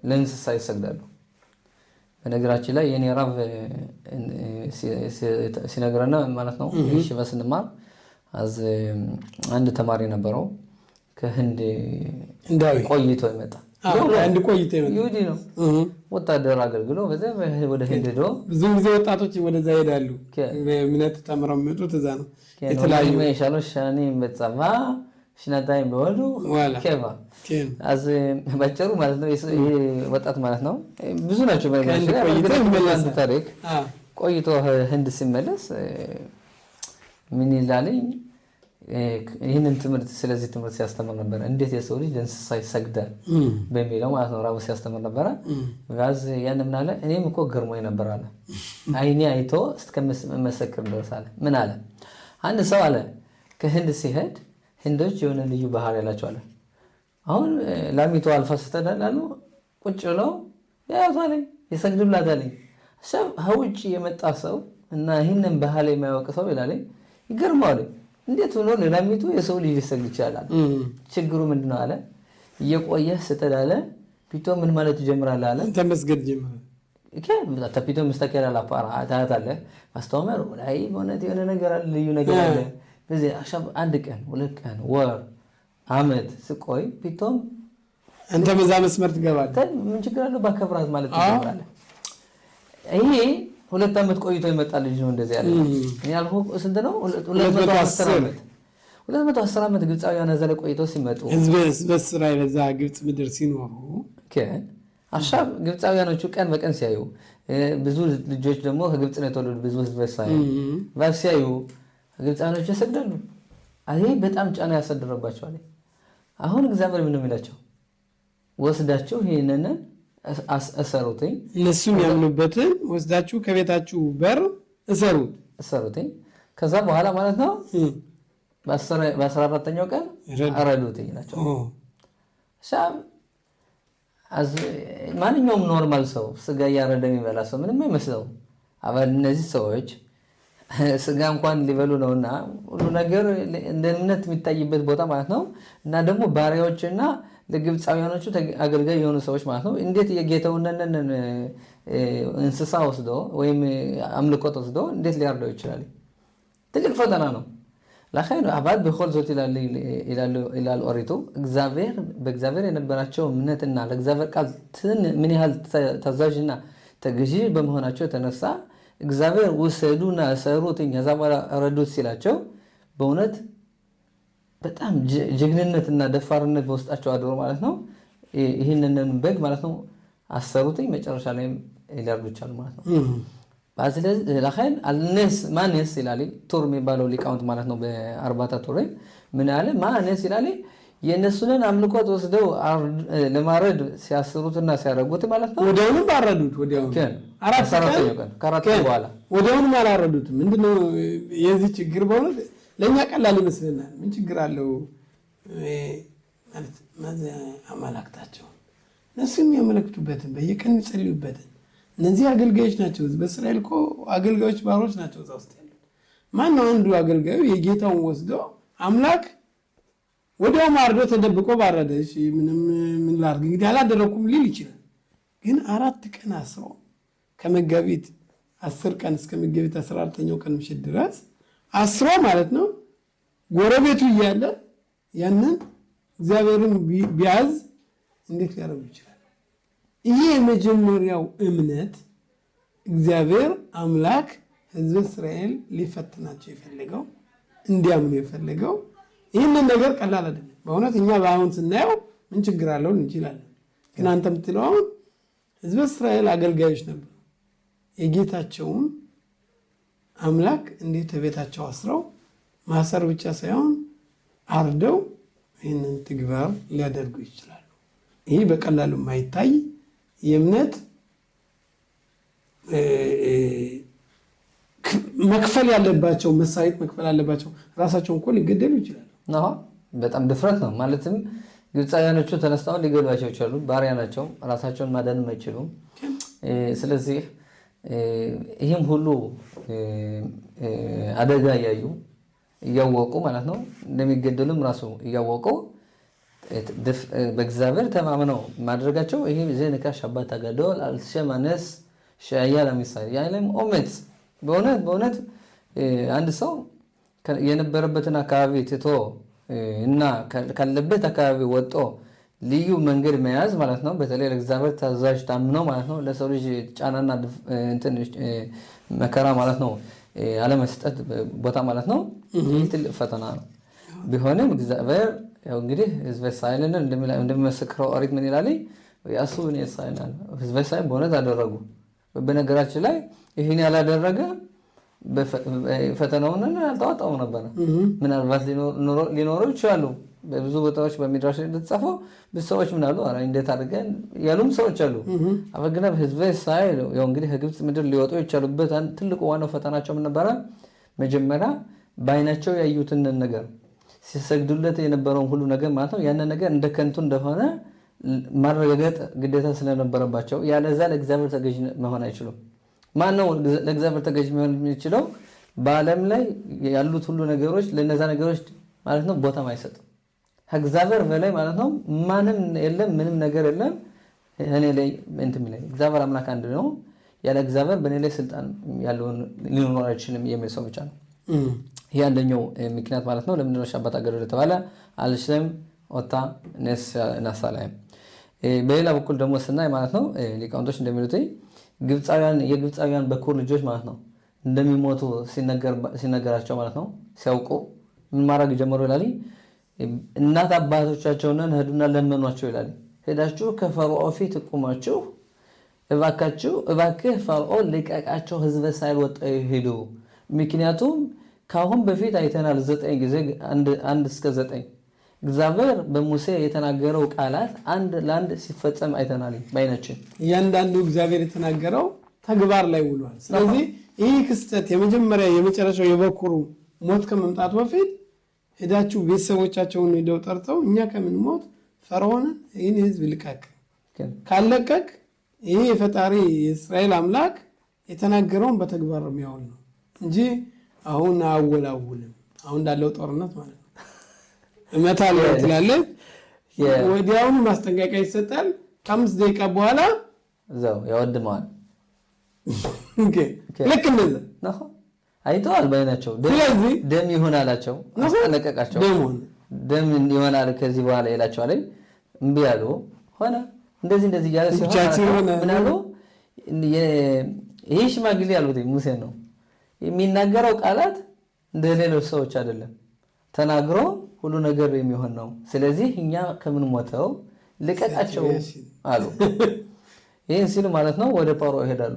ለእንስሳ ይሰግዳሉ። በነገራችን ላይ የኔ ራብ ሲነግረና ማለት ነው ሽባ ስንማር አንድ ተማሪ ነበረው ከህንድ ቆይቶ ይመጣ አንድ ቆይቶ ይመጣ ይሁዲ ነው ወታደር አገልግሎ በዛ ወደ ህንድ ሄዶ ብዙ ጊዜ ወጣቶች ወደዛ ይሄዳሉ። በእምነት ተምረው የሚመጡት እዛ ነው። የተለያዩ ማይሻለው ሻኒ በጸባ ሽናታይ በወዱ ከባ ባጭሩ ማለት ነው ይሄ ወጣት ማለት ነው ብዙ ናቸው። በነገራችን ታሪክ ቆይቶ ህንድ ሲመለስ ምን ይላል? ይህንን ትምህርት ስለዚህ ትምህርት ሲያስተምር ነበር። እንዴት የሰው ልጅ ለእንስሳ ይሰግዳል በሚለው ማለት ነው ራቡ ሲያስተምር ነበር። ጋዝ ያን ምን አለ? እኔም እኮ ገርሞኝ ነበር አለ። አይኔ አይቶ እስከመሰክር ድረስ አለ። ምን አለ? አንድ ሰው አለ ከህንድ ሲሄድ ህንዶች የሆነ ልዩ ባህሪ ያላቸው አለ። አሁን ላሚቱ አልፋ ስተዳላሉ ቁጭ ብለው ያዩታል፣ ይሰግዱላታል። ውጭ የመጣ ሰው እና ይህንን ባህል የማያውቅ ሰው ይላል ይገርማል። እንዴት ሆኖ ለላሚቱ የሰው ልጅ ሊሰግድ ይችላል? ችግሩ ምንድነው አለ? እየቆየህ ስተዳለ ፒቶ ምን ማለት ይጀምራል አለ? ተመስገድ ጀምራል። ፒቶ መስተከራ ላፓራ ታታለ ማስተማር ላይ ሆነት የሆነ ነገር አለ፣ ልዩ ነገር አለ። በዚህ አሻብ አንድ ቀን ሁለት ቀን ወር አመት ስቆይ ፒቶም አንተ በዛ መስመር ትገባለህ። ምን ችግር አለው? ባከብራት ማለት ይጀምራል። ይሄ 2 አመት ቆይቶ ይመጣል ልጅ ነው እንደዚህ ያለ። እኔ አልሆ ስንት ነው 210 አመት 210 አመት ግብፃውያን ዘለ ቆይቶ ሲመጡ ህዝብ እስራኤል እዛ ግብፅ ምድር ሲኖሩ አሻብ ግብፃውያኖቹ ቀን በቀን ሲያዩ ብዙ ልጆች ደግሞ ከግብፅ ነው የተወለዱ ብዙ ህዝብ እስራኤል ሲያዩ ግብፃውያኖቹ ይሰግዳሉ። አይ በጣም ጫና ያሰደረባቸዋል። አሁን እግዚአብሔር ምን ነው የሚላቸው? ወስዳችሁ ይሄንን እሰሩትኝ እነሱም ያምኑበትን ወስዳችሁ ከቤታችሁ በር እሰሩትኝ ከዛ በኋላ ማለት ነው በ14ኛው ቀን አረዱትኝ ናቸው። ሻም ማንኛውም ኖርማል ሰው ስጋ ያረደ የሚበላ ሰው ምንም አይመስለው። አባል እነዚህ ሰዎች ስጋ እንኳን ሊበሉ ነውና ሁሉ ነገር እንደ እምነት የሚታይበት ቦታ ማለት ነው። እና ደግሞ ባሪያዎችና ለግብፃውያኖቹ አገልጋይ የሆኑ ሰዎች ማለት ነው እንዴት የጌታውን እንስሳ ወስዶ ወይም አምልኮት ወስዶ እንዴት ሊያርደው ይችላል? ትልቅ ፈተና ነው። ለኸይር አባድ በሁሉ ዞት ይላል ኦሪቱ በእግዚአብሔር የነበራቸው እምነትና ለእግዚአብሔር ቃል ምን ያህል ታዛዥና ተገዢ በመሆናቸው የተነሳ እግዚአብሔር ወሰዱና ሰሩትኝ ከዛ በኋላ ረዱት ሲላቸው በእውነት በጣም ጀግንነትና ደፋርነት በውስጣቸው አድሮ ማለት ነው ይሄንን በግ ማለት ነው አሰሩትኝ መጨረሻ ላይ ሊያርዱ ይችላል ማለት ነው። ስለዚህ ለኸይር አልነስ ማነስ ይላል ቱር የሚባለው ሊቃውንት ማለት ነው በአርባታ ቱር ምን አለ ማነስ ይላል የነሱንን አምልኮት ወስደው ለማረድ ሲያስሩትና ሲያረጉት ማለት ነው ወዲያውኑ ባረዱት። ወዲያውኑ ከአራት በኋላ ወዲያውኑ አላረዱት። ምንድነው የዚህ ችግር? በእውነት ለኛ ቀላል ይመስልናል። ምን ችግር አለው ማለት እነዚህ አማላክታቸው እነሱ የሚያመለክቱበትን በየቀን የሚጸልዩበትን እነዚህ አገልጋዮች ናቸው። በእስራኤል እኮ አገልጋዮች ባሮች ናቸው እዛ ውስጥ ያሉት። ማነው አንዱ አገልጋዩ የጌታውን ወስዶ አምላክ ወዲያው ማርዶ ተደብቆ ባረደ። እሺ ምንም ምን ላድርግ እንግዲህ አላደረኩም ሊል ይችላል። ግን 4 ቀን አስሮ ከመጋቢት 10 ቀን እስከ መጋቢት 14ኛው ቀን ምሽት ድረስ አስሮ ማለት ነው ጎረቤቱ እያለ ያንን እግዚአብሔርን ቢያዝ እንዴት ሊያደርጉ ይችላል? ይሄ የመጀመሪያው እምነት እግዚአብሔር አምላክ ሕዝብ እስራኤል ሊፈትናቸው የፈለገው እንዲያምኑ የፈለገው ይህንን ነገር ቀላል አይደለም። በእውነት እኛ በአሁን ስናየው ምን ችግር አለው እንችላለን። ግን አንተ የምትለው አሁን ሕዝብ እስራኤል አገልጋዮች ነበሩ። የጌታቸውን አምላክ እንዴት ቤታቸው አስረው ማሰር ብቻ ሳይሆን አርደው ይህንን ተግባር ሊያደርጉ ይችላሉ። ይህ በቀላሉ የማይታይ የእምነት መክፈል ያለባቸው መሳሪት መክፈል ያለባቸው ራሳቸውን እኮ ሊገደሉ ይችላሉ። በጣም ድፍረት ነው። ማለትም ግብፃውያኖቹ ተነስተው ሊገድሏቸው ይችላሉ። ባሪያ ናቸው፣ ራሳቸውን ማዳንም አይችሉም። ስለዚህ ይህም ሁሉ አደጋ እያወቁ ማለት ነው እንደሚገደሉም ራሱ እያወቁ በእግዚአብሔር ተማምነው ማድረጋቸው ይሄ ዘንካ ሻባት አጋዶል አልሸማነስ ሻያ ለምሳሌ ያለም ኦሜት በእውነት አንድ ሰው የነበረበትን አካባቢ ትቶ እና ካለበት አካባቢ ወጥቶ ልዩ መንገድ መያዝ ማለት ነው። በተለይ ለእግዚአብሔር ታዛዥ ታምነው ማለት ነው። ለሰው ልጅ ጫናና እንትን መከራ ማለት ነው አለመስጠት ቦታ ማለት ነው። ይህ ትልቅ ፈተና ነው። ቢሆንም እግዚአብሔር ያው እንግዲህ ሕዝበ እስራኤልን እንደሚመሰክረው ኦሪት ምን ይላል? ያሱ በኔ እስራኤል ሕዝበ እስራኤል በእውነት አደረጉ። በነገራችን ላይ ይህን ያላደረገ ፈተናውን አልተዋጣው ነበር። ምናልባት ሊኖሩ ይችላሉ። በብዙ ቦታዎች በሚድራሽ እንደተጻፈው ብዙ ሰዎች ምን አሉ? አረ እንዴት አድርገን ያሉም ሰዎች አሉ። አፈግና ሕዝበ እስራኤል ያው እንግዲህ ከግብጽ ምድር ሊወጡ የቻሉበት ትልቁ ዋናው ፈተናቸው ምን ነበረ? መጀመሪያ በአይናቸው ያዩትን ነገር ሲሰግዱለት የነበረውን ሁሉ ነገር ማለት ነው ያን ነገር እንደ ከንቱ እንደሆነ ማረጋገጥ ግዴታ ስለነበረባቸው ያለዛ ለእግዚአብሔር ተገዥ መሆን አይችሉም። ማን ነው ለእግዚአብሔር ተገዥ መሆን የሚችለው? በዓለም ላይ ያሉት ሁሉ ነገሮች ለነዛ ነገሮች ማለት ነው ቦታ አይሰጥም። ከእግዚአብሔር በላይ ማለት ነው ማንም የለም፣ ምንም ነገር የለም። እኔ ላይ እንትን ላይ እግዚአብሔር አምላክ አንድ ነው። ያለ እግዚአብሔር በእኔ ላይ ስልጣን ያለውን ሊኖር አይችልም የሚል ሰው ብቻ ነው። ይሄ አንደኛው ምክንያት ማለት ነው። ለምንድነው ሻባት አገዶል የተባለ? አልሽለም ኦታ ነስ ናሳላም። በሌላ በኩል ደግሞ ስናይ ማለት ነው ሊቃውንቶች እንደሚሉት የግብፃውያን በኩር ልጆች ማለት ነው እንደሚሞቱ ሲነገራቸው ማለት ነው ሲያውቁ ምን ማድረግ ጀመሩ ይላል? እናት አባቶቻቸውን ሄዱና ለመኗቸው ይላል። ሄዳችሁ ከፈርዖን ፊት ቁማችሁ እባክህ ፈርዖን ልቀቃቸው፣ ሕዝበ እስራኤል ወጥተው ይሄዱ። ምክንያቱም ካሁን በፊት አይተናል 9 ጊዜ 1 እስከ 9 እግዚአብሔር በሙሴ የተናገረው ቃላት አንድ ለአንድ ሲፈጸም አይተናል ባይናችን። እያንዳንዱ እግዚአብሔር የተናገረው ተግባር ላይ ውሏል። ስለዚህ ይህ ክስተት የመጀመሪያ የመጨረሻው የበኩሩ ሞት ከመምጣቱ በፊት ሄዳችሁ ቤተሰቦቻቸውን ሄደው ጠርተው እኛ ከምን ሞት ፈርዖንን ይህን ሕዝብ ልቀቅ፣ ካለቀቅ ይህ የፈጣሪ የእስራኤል አምላክ የተናገረውን በተግባር የሚያውል ነው እንጂ አሁን አወላውልም። አሁን እንዳለው ጦርነት ማለት ነው እመታለሁ ትላለህ፣ ወዲያውኑ ማስጠንቀቂያ ይሰጣል። ከ5 ደቂቃ በኋላ እዛው ያወድመዋል። ልክ እንደዛ ነው። አይተዋል ባይናቸው። ስለዚህ ደም ይሆናላቸው አስጠነቀቃቸው። ደም ይሆናል ከዚህ በኋላ ይላቸዋል። እምቢ ያሉ ሆነ እንደዚህ እያለ ሲሆን ምን አሉ? ይሄ ሽማግሌ ያሉት ሙሴ ነው የሚናገረው ቃላት እንደ ሌሎች ሰዎች አይደለም። ተናግሮ ሁሉ ነገር የሚሆን ነው። ስለዚህ እኛ ከምን ሞተው ልቀቃቸው አሉ። ይሄን ሲሉ ማለት ነው ወደ ጳርዖን ይሄዳሉ።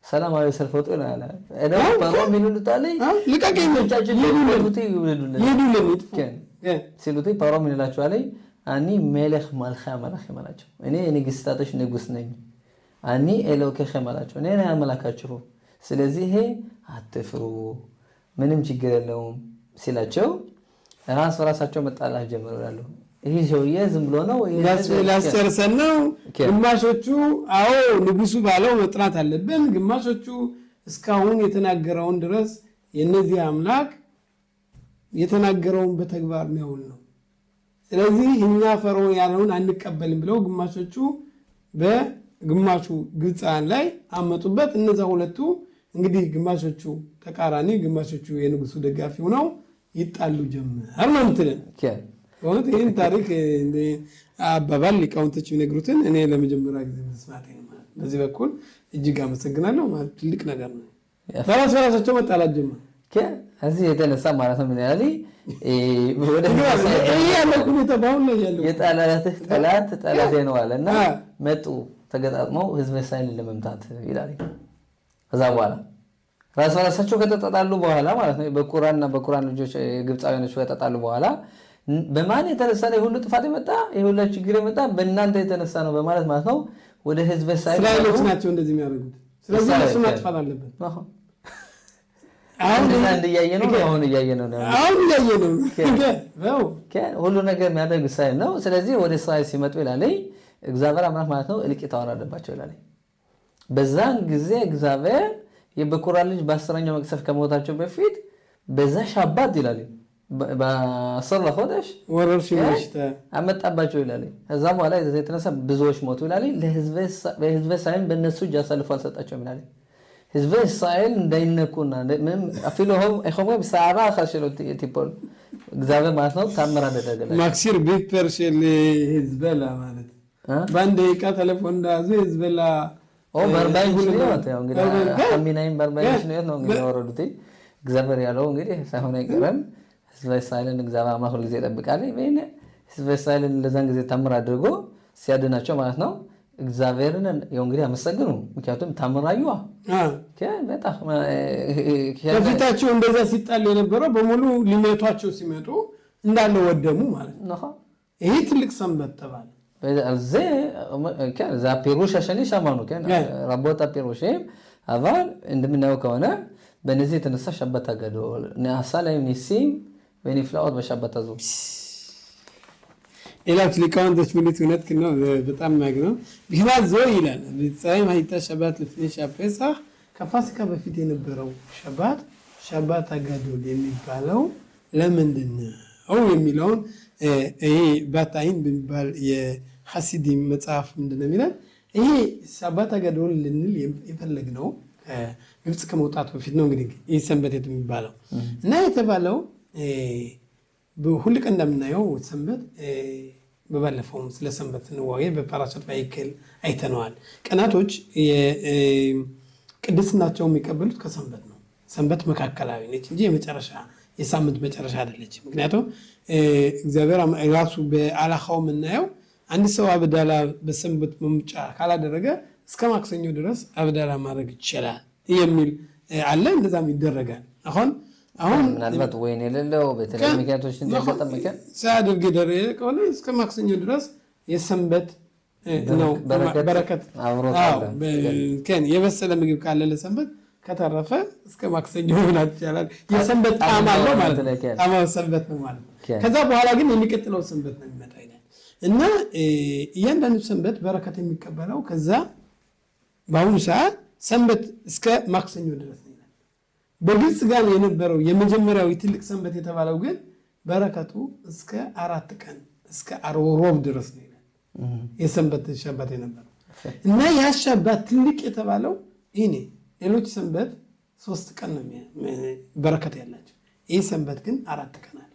ሰላማዊ ሰልፍ ወጡ ይላል። እደው ጳርዖን ምን ይሉታል? ልቀቀኝ ብቻችን ይሉልን ሲሉት ጳርዖን ምን ይላቸዋል? አኒ መለኽ ማልኻ መላኽ ማላቸው፣ እኔ ንግስታቶች ንጉስ ነኝ። አኒ ኤሎኬኸ ማላቸው፣ እኔ ነኝ አምላካችሁ። ስለዚህ አትፍሩ፣ ምንም ችግር የለውም ሲላቸው ራሳቸው መጣላት ጀመሩ ይላሉ። ይሄ ሰውዬ ዝም ብሎ ነው ላስጨርሰን ነው ግማሾቹ አዎ ንጉሱ ባለው መጥራት አለብን ግማሾቹ እስካሁን የተናገረውን ድረስ የነዚህ አምላክ የተናገረውን በተግባር ነው ስለዚህ እኛ ፈርዖን ያለውን አንቀበልም ብለው ግማሾቹ በግማሹ ግብፃን ላይ አመጡበት እነዛ ሁለቱ እንግዲህ ግማሾቹ ተቃራኒ ግማሾቹ የንጉሱ ደጋፊ ሆነው ይጣሉ ጀመር አርማምትልን ወንት ይሄን ታሪክ አባባል ሊቃውንቶች ይነግሩትን እኔ ለመጀመሪያ ጊዜ መስማቴ ነው በዚህ በኩል እጅግ አመሰግናለሁ ማለት ትልቅ ነገር ነው ፈራሳቸው መጣላት ጀመር እዚህ የተነሳ ማለት ነው ምን ያሊ ወደ ያለው ሁኔታ ባሁን ነው ያለው የጣላላትህ ጠላት ነው አለና መጡ ተገጣጥመው ህዝብ እስራኤልን ለመምታት ይላል ከዛ በኋላ ራሳቸው ከተጣጣሉ በኋላ ማለት ነው በቁራን ልጆች ግብፃውያኖች ከተጣጣሉ በኋላ በማን የተነሳ ነው ሁሉ ጥፋት የመጣ ይሁላ ችግር የመጣ በእናንተ የተነሳ ነው በማለት ማለት ነው ወደ ህዝብ እስራኤሎች ናቸው እንደዚህ የሚያደርጉት ስለዚህ እሱ ማጥፋት አለበት አሁን እንደያየነው አሁን እያየነው ሁሉ ነገር የሚያደርግ እስራኤል ነው ስለዚህ ወደ እስራኤል ሲመጡ ይላል እግዚአብሔር አምላክ ማለት ነው እልቂት አወረደባቸው ይላል በዛን ጊዜ እግዚአብሔር የበኩራን ልጅ በ10ኛው መቅሰፍ ከሞታቸው በፊት በዛ ሻባት ይላል በአስር ለሆደሽ ወረርሽኝ አመጣባቸው ይላል ከዛ በኋላ የተነሳ ብዙዎች ሞቱ ይላል ለህዝብ እስራኤል በእነሱ እጅ አሳልፎ አልሰጣቸውም ይላል ህዝብ እስራኤል እንዳይነኩና ምንም አፍሎهم አይሆንም በሳራ خشلو ቲፖል እግዚአብሔር ማለት ነው ታምራ አደረገላቸው ማክሲር ቢፐርሽል ህዝበላ ማለት ባንዴ ቃተለፎን ዳዙ ህዝበላ በርባይ ሁሉ ነው እንግዲህ አሚናይም በርባይ ነው እንግዲህ ወረዱት እግዚአብሔር ያለው እንግዲህ ሳይሆን አይቀርም ህዝብ እስራኤልን እግዚአብሔር አምላክ ሁሉ ጊዜ ይጠብቃል በእኔ ህዝብ እስራኤልን ለዛን ጊዜ ታምራ አድርጎ ሲያድናቸው ማለት ነው እግዚአብሔርን ያው እንግዲህ አመሰግኑ ምክንያቱም ታምራዩዋ በጣም ከፊታቸው እንደዛ ሲጣል የነበረው በሙሉ ሊመቷቸው ሲመጡ እንዳለ ወደሙ ማለት ነው ይሄ ትልቅ ሰንበት ተባለ በዚህ ከዛ ፒሩሽ አሸኒ ሻማኑ ከና ረቦታ ፒሩሽም አባል እንደምናየው ከሆነ በነዚህ የተነሳ ሸበታ ገዶል ነሐሳላይ ኒሲም በኒፍላውት በሸበታ ዙ ኢላች ሊቃውንቶች ብሉት እውነት ነው በጣም ማግነው ቢባል ዘው ይላል ቢጻይ ማይታ ሸባት ለፍኔሽ ፔሳህ ከፋሲካ በፊት የነበረው ሸባት አጋዶል የሚባለው ለምንድን ነው የሚለውን ይሄ ባታይን በሚባል የሐሲዲ መጽሐፍ ምንድነው የሚለው ይሄ ሸባት አጋዶል ልንል የፈለግነው ግብጽ ከመውጣት በፊት ነው እንግዲህ ይሄ ሰንበት የሚባለው እና የተባለው በሁሉ ቀን እንደምናየው ሰንበት በባለፈው ስለ ሰንበት ነው በፓራሻት ባይከል አይተነዋል ቀናቶች ቅድስናቸው የሚቀበሉት ከሰንበት ነው ሰንበት መካከላዊ ነች እንጂ የመጨረሻ የሳምንት መጨረሻ አይደለችም ምክንያቱም እግዚአብሔር ራሱ በአላኻው ምናየው አንድ ሰው አብዳላ በሰንበት መምጫ ካላደረገ እስከ ማክሰኞ ድረስ አብዳላ ማድረግ ይችላል የሚል አለ እንደዛም ይደረጋል አሁን ምናልባት ወይን የሌለው በተለይ ምክንያቶች እንደተጠመቀ ሳያደርግ ደረ ከሆነ እስከ ማክሰኞ ድረስ የሰንበት ነው በረከት ከን የበሰለ ምግብ ካለ ለሰንበት ከተረፈ እስከ ማክሰኞ ይሆናል ይችላል የሰንበት ጣዕም አለው ማለት ነው ጣዕም ሰንበት ነው ማለት ከዛ በኋላ ግን የሚቀጥለው ሰንበት ነው የሚመጣ ይላል እና እያንዳንዱ ሰንበት በረከት የሚቀበለው ከዛ በአሁኑ ሰዓት ሰንበት እስከ ማክሰኞ ድረስ ነው በግልጽ ጋር የነበረው የመጀመሪያው ትልቅ ሰንበት የተባለው ግን በረከቱ እስከ 4 ቀን እስከ ሮብ ድረስ ነው ይላል የሰንበት ሸባት የነበረው እና ያ ሸባት ትልቅ የተባለው ይሄ ሌሎች ሰንበት 3 ቀን ነው በረከት ያላቸው ይሄ ሰንበት ግን 4 ቀን አለ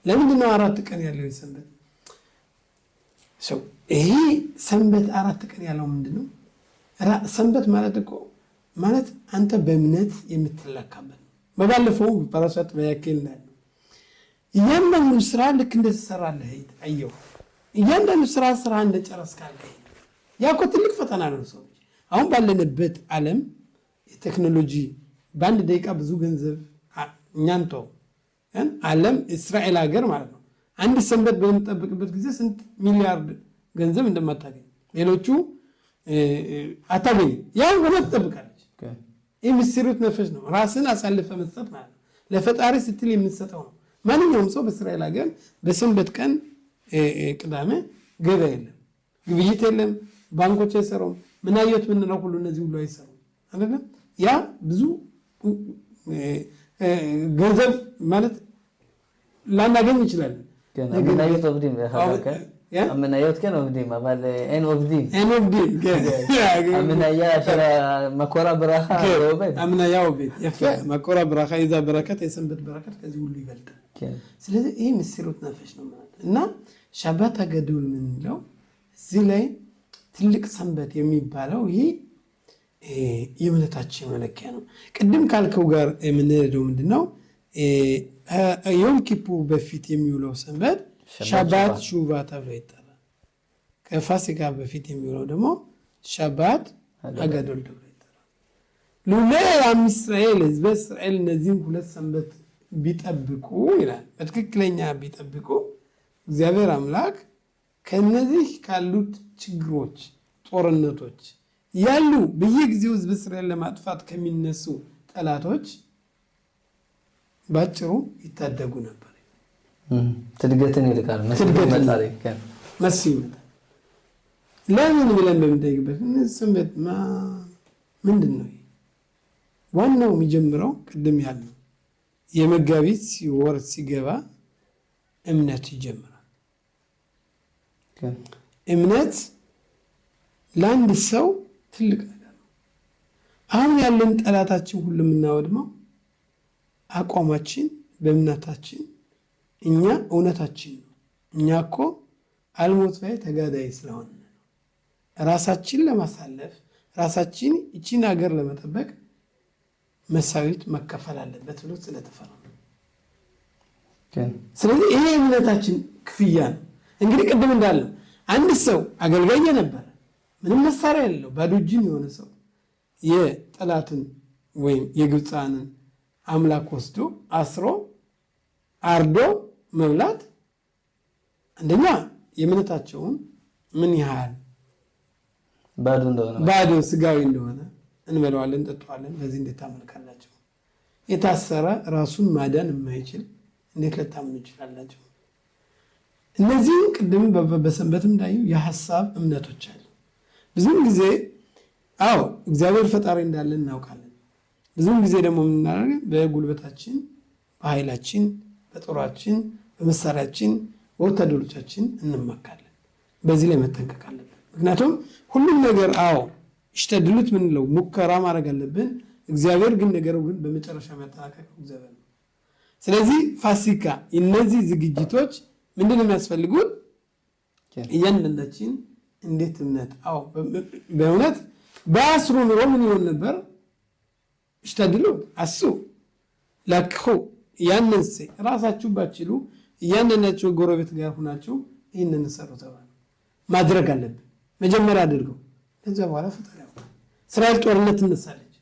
ለምንድን ነው 4 ቀን ያለው ሰንበት ይሄ ሰንበት 4 ቀን ያለው ምንድነው ሰንበት ማለት እኮ ማለት አንተ በእምነት የምትለካበት በባለፈው ፓራሻት በያከል ነው እያንዳንዱ ስራ ልክ እንደተሰራለህ አይየው እያንዳንዱ ስራ እንደጨረስካለህ ያኮ ትልቅ ፈተና ነው ሰው አሁን ባለንበት ዓለም የቴክኖሎጂ በአንድ ደቂቃ ብዙ ገንዘብ እኛንቶ ዓለም እስራኤል ሀገር ማለት ነው አንድ ሰንበት በምትጠብቅበት ጊዜ ስንት ሚሊያርድ ገንዘብ እንደማታገኝ ሌሎቹ አታገኝ ያው ወለት ተጠብቃለች የሚስሩት ነፍስ ነው ራስን አሳልፈ መስጠት ማለት ለፈጣሪ ስትል የምትሰጠው ነው ማንኛውም ሰው በእስራኤል ሀገር በሰንበት ቀን ቅዳሜ ገበያ የለም፣ ግብይት የለም፣ ባንኮች አይሰሩም፣ ምናየት ምንለው ሁሉ እነዚህ ሁሉ አይሰሩም አይደለም። ያ ብዙ ገንዘብ ማለት ላናገኝ ይችላል። המניות עובדים, המניות כן עובדים, אבל אין עובדים. אין עובדים, כן. המניה של מקור הברכה לא עובד. המניה עובד, יפה. מקור הברכה, איזה הברקת, יסנበት በረከት ከዚህ ሁሉ ይበልጣል። ስለዚህ ይህ መሲሮት ነፈሽ ነው ማለት እና ሻባት አገዱል ምንለው እዚህ ላይ ትልቅ ሰንበት የሚባለው ይሄ የእምነታችን መለኪያ ነው። ቅድም ካልከው ጋር የምንሄደው ምንድነው? ዮም ኪፑር በፊት የሚውለው ሰንበት ሻባት ሹባ ተብሎ ይጠራል። ከፋሲካ በፊት የሚውለው ደግሞ ሻባት አገዶል ተብሎ ይጠራል። ሉሌ ዓም እስራኤል ህዝበ እስራኤል እነዚህን ሁለት ሰንበት ቢጠብቁ ይላል፣ በትክክለኛ ቢጠብቁ እግዚአብሔር አምላክ ከነዚህ ካሉት ችግሮች፣ ጦርነቶች ያሉ በየጊዜው ህዝበ እስራኤል ለማጥፋት ከሚነሱ ጠላቶች ባጭሩ ይታደጉ ነበር። ትድገትን ይልካል መስይ ይመጣል። ለምን ብለን በምንጠይቅበት ሰንበት ምንድን ነው? ዋናው የሚጀምረው ቅድም ያለው የመጋቢት ወር ሲገባ እምነት ይጀምራል። እምነት ለአንድ ሰው ትልቅ ነገር ነው። አሁን ያለን ጠላታችን ሁሉ የምናወድመው አቋማችን በእምነታችን እኛ እውነታችን ነው። እኛ እኮ አልሞት ላይ ተጋዳይ ስለሆነ ነው። ራሳችን ለማሳለፍ ራሳችን እቺን ሀገር ለመጠበቅ መሳዊት መከፈል አለበት ብሎ ስለተፈራ ነው። ስለዚህ ይሄ እምነታችን ክፍያ ነው። እንግዲህ ቅድም እንዳለው አንድ ሰው አገልጋይ ነበር፣ ምንም መሳሪያ የሌለው ባዶ እጁን የሆነ ሰው የጠላትን ወይም የግብፃንን አምላክ ወስዶ አስሮ አርዶ መብላት አንደኛ የእምነታቸውን ምን ያህል ባዶ ስጋዊ እንደሆነ እንበለዋለን፣ እንጠጣዋለን። በዚህ እንዴት ታመልካላችሁ? የታሰረ ራሱን ማዳን የማይችል እንዴት ልታምኑ ይችላላችሁ? እነዚህ ቅድም በሰንበትም እንዳዩ የሐሳብ እምነቶች አሉ። ብዙም ጊዜ አዎ እግዚአብሔር ፈጣሪ እንዳለ እናውቃለን። ብዙም ጊዜ ደግሞ የምናደርገው በጉልበታችን፣ በኃይላችን፣ በጦራችን፣ በመሳሪያችን፣ በወታደሮቻችን እንመካለን። በዚህ ላይ መጠንቀቅ አለብን። ምክንያቱም ሁሉም ነገር አዎ ይሽተድሉት ምንለው ሙከራ ማድረግ አለብን። እግዚአብሔር ግን ነገሩ ግን በመጨረሻ መጠናቀቅ እግዚአብሔር ነው። ስለዚህ ፋሲካ እነዚህ ዝግጅቶች ምንድነው የሚያስፈልጉት? እያንዳንዳችን እንዴት እምነት አዎ በእውነት በአስሩ ኑሮ ምን ይሆን ነበር? ይሽተድሉ አሱ ለክሁ ያንንስ ራሳችሁ ባችሉ እያንዳንዳችሁ ጎረቤት ጋር ሆናችሁ ይሄንን ሰሩ ተባለ። ማድረግ አለብን። መጀመሪያ አድርገው ከዛ በኋላ ፈጣሪ ያው እስራኤል ጦርነት ትነሳለች፣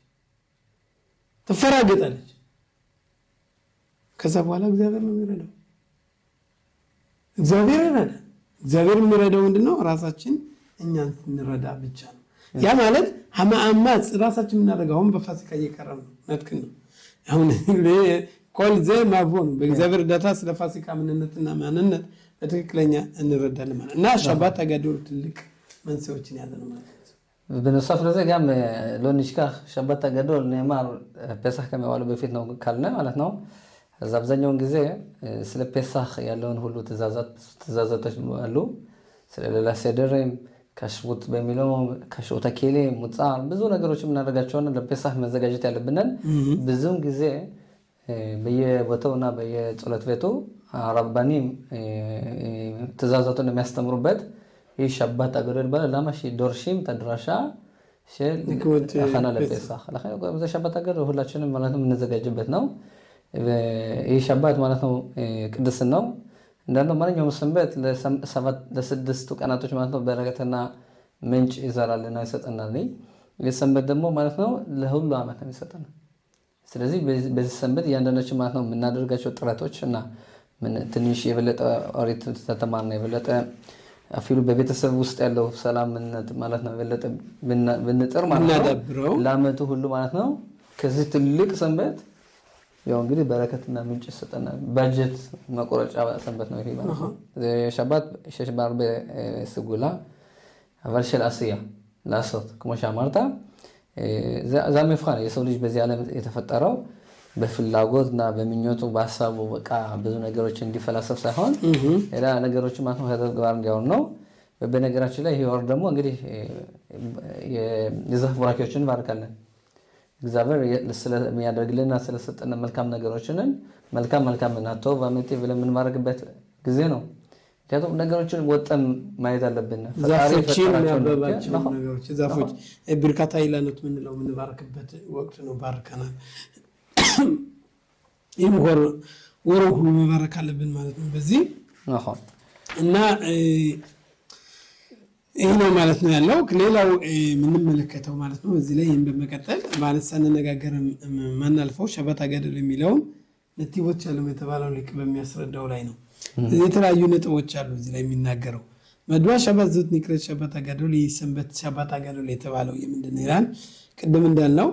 ትፈራገጣለች። ከዛ በኋላ እግዚአብሔር ነው የሚረዳው። እግዚአብሔር ይረዳል። እግዚአብሔር የሚረዳው ምንድነው? ራሳችን እኛን እንረዳ ብቻ ነው። ያ ማለት አማአማጽ ራሳችን እናደርገው። አሁን በፋሲካ እየቀረበ ነው፣ ነጥክን ነው። አሁን ኮል ዘ ማቮን በእግዚአብሔር ዳታ ስለ ፋሲካ ምንነትና ማንነት በትክክለኛ እንረዳለን ማለት እና ሻባት አገዶል ትልቅ መንስኤዎችን ያዘ ነው ማለት ነው። በነሳፍ ለዘ ጋም ሎኒሽካ ሻባት አገዶል ነማር ፔሳህ ከመዋሉ በፊት ነው ካልነ ማለት ነው። እዛ አብዛኛውን ጊዜ ስለ ፔሳህ ያለውን ሁሉ ትእዛዛቶች አሉ። ስለ ሌላ ሰደረም ከሽቡት በሚለው ከሽውታ ኬሌ ሙጻ ብዙ ነገሮች ምናደርጋቸውና ለፔሳህ መዘጋጀት ያለብንን ብዙም ጊዜ በየቦታውና በየጸሎት ቤቱ አረባኒም ትእዛዛቱን የሚያስተምሩበት ይህ ሻባት አገዶል ባለ ለማሽ ዶርሺም ተድራሻ ሸል አኻና ለፔሳህ ለኻና በዛ ሻባት አገዶል ሁላችንም ማለት ነው የምንዘጋጅበት ነው። ይህ ሻባት ማለት ነው ቅድስና ነው። እንዳለው ማንኛውም ሰንበት ለስድስቱ ቀናቶች ማለት ነው በረከትና ምንጭ ይዘራልና ይሰጠናል። የሰንበት ደግሞ ማለት ነው ለሁሉ ዓመት ነው ይሰጠናል። ስለዚህ በዚህ ሰንበት ያንዳንዳችን ማለት ነው የምናደርጋቸው ጥረቶች እና ምን ትንሽ የበለጠ ኦሪት ተተማርና የበለጠ አፊሉ በቤተሰብ ውስጥ ያለው ሰላምነት ማለት ነው የበለጠ ብንጥር ማለት ነው ለዓመቱ ሁሉ ማለት ነው ከዚህ ትልቅ ሰንበት ያው እንግዲህ በረከትና ምንጭ ሰጠና ባጀት መቆረጫ ሰንበት ነው ይሄ ማለት ነው ሸባት ሸሽባር በስጉላ אבל של עשייה לעשות כמו שאמרת זה המבחן የሰው ልጅ በዚህ ዓለም የተፈጠረው በፍላጎትና በምኞቱ በሐሳቡ በቃ ብዙ ነገሮች እንዲፈላሰፍ ሳይሆን ሌላ ነገሮች ማለት ነው ተግባር እንዲያውን ነው በነገራችን ላይ ይሄ ወር ደግሞ እንግዲህ የዛፍ ቡራኪዎችን ባርካለን እግዚአብሔር ስለሚያደርግልና ስለሰጠን መልካም ነገሮችን መልካም እና ተው ባመቴ ብለን ምን ማድረግበት ጊዜ ነው ያለው ነገሮችን ወጠን ማየት አለብን ዛፎችን ያበባቸው ነገሮች ዛፎች ብርካታ ይላነት ምን ነው ምን ባረከበት ወቅት ነው ባርከናል ይወር ሁሉ መባረክ አለብን ማለት ነው በዚህ እና ይሄ ነው ማለት ነው ያለው ሌላው ምን መለከተው ማለት ነው እዚህ ላይ በመቀጠል ማለት ሳንነጋገር ማናልፈው ሸበታ ገደል የሚለው ነጥቦች አሉ የተባለው ሊቅ በሚያስረዳው ላይ ነው የተለያዩ ነጥቦች አሉ እዚህ ላይ የሚናገረው መድዋ ሸባት ዝት ንክረት ሸበታ ገደል ይሰንበት ሸበታ ገደል የተባለው የምንድነው ይላል ቅድም እንዳልነው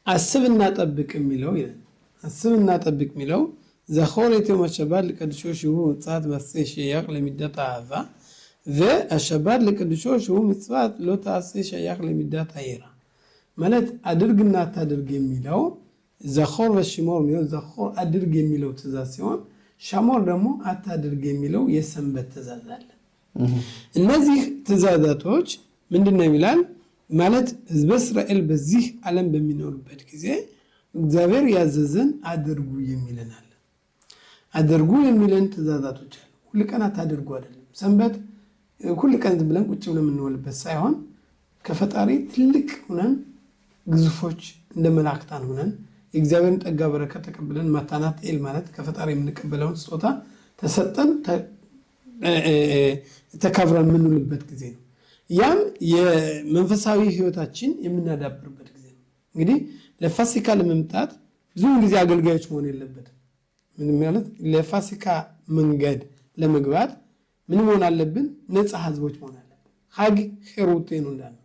አስብና ጠብቅ የሚለው ይላል አስብና ጠብቅ የሚለው ዘኾረት የውም השבת לקדשו שהוא מצוות מעשה שייך למידת האהבה והשבת לקדשו שהוא מצוות לא תעשה שייך למידת היראה ማለት አድርግና አታድርግ የሚለው ዘኾር ወሽሞር ነው ዘኾር አድርግ የሚለው ትእዛዝ ሲሆን ሸሞር ደግሞ አታድርግ የሚለው የሰንበት ትእዛዝ አለ እነዚህ ትእዛዛቶች ምንድነው ይላል ማለት ህዝበ እስራኤል በዚህ ዓለም በሚኖርበት ጊዜ እግዚአብሔር ያዘዘን አድርጉ የሚለናል አድርጉ የሚለን ትእዛዛቶች አሉ ሁሉ ቀን አታድርጉ አይደለም ሰንበት ሁሉ ቀን ብለን ቁጭ ብለን የምንወልበት ሳይሆን ከፈጣሪ ትልቅ ሆነን ግዙፎች እንደ መላእክታን ሆነን እግዚአብሔርን ጠጋ በረከት ተቀብለን ማታናት ኤል ማለት ከፈጣሪ የምንቀበለውን ስጦታ ተሰጠን ተካብረን የምንውልበት ጊዜ ነው ያም የመንፈሳዊ ህይወታችን የምናዳብርበት ጊዜ ነው እንግዲህ ለፋሲካ ለመምጣት ብዙ ጊዜ አገልጋዮች መሆን የለበትም ምን ማለት ለፋሲካ መንገድ ለመግባት ምን መሆን አለብን ነፃ ህዝቦች መሆን አለብን ሀግ ሄሩቴ ነው እንዳለው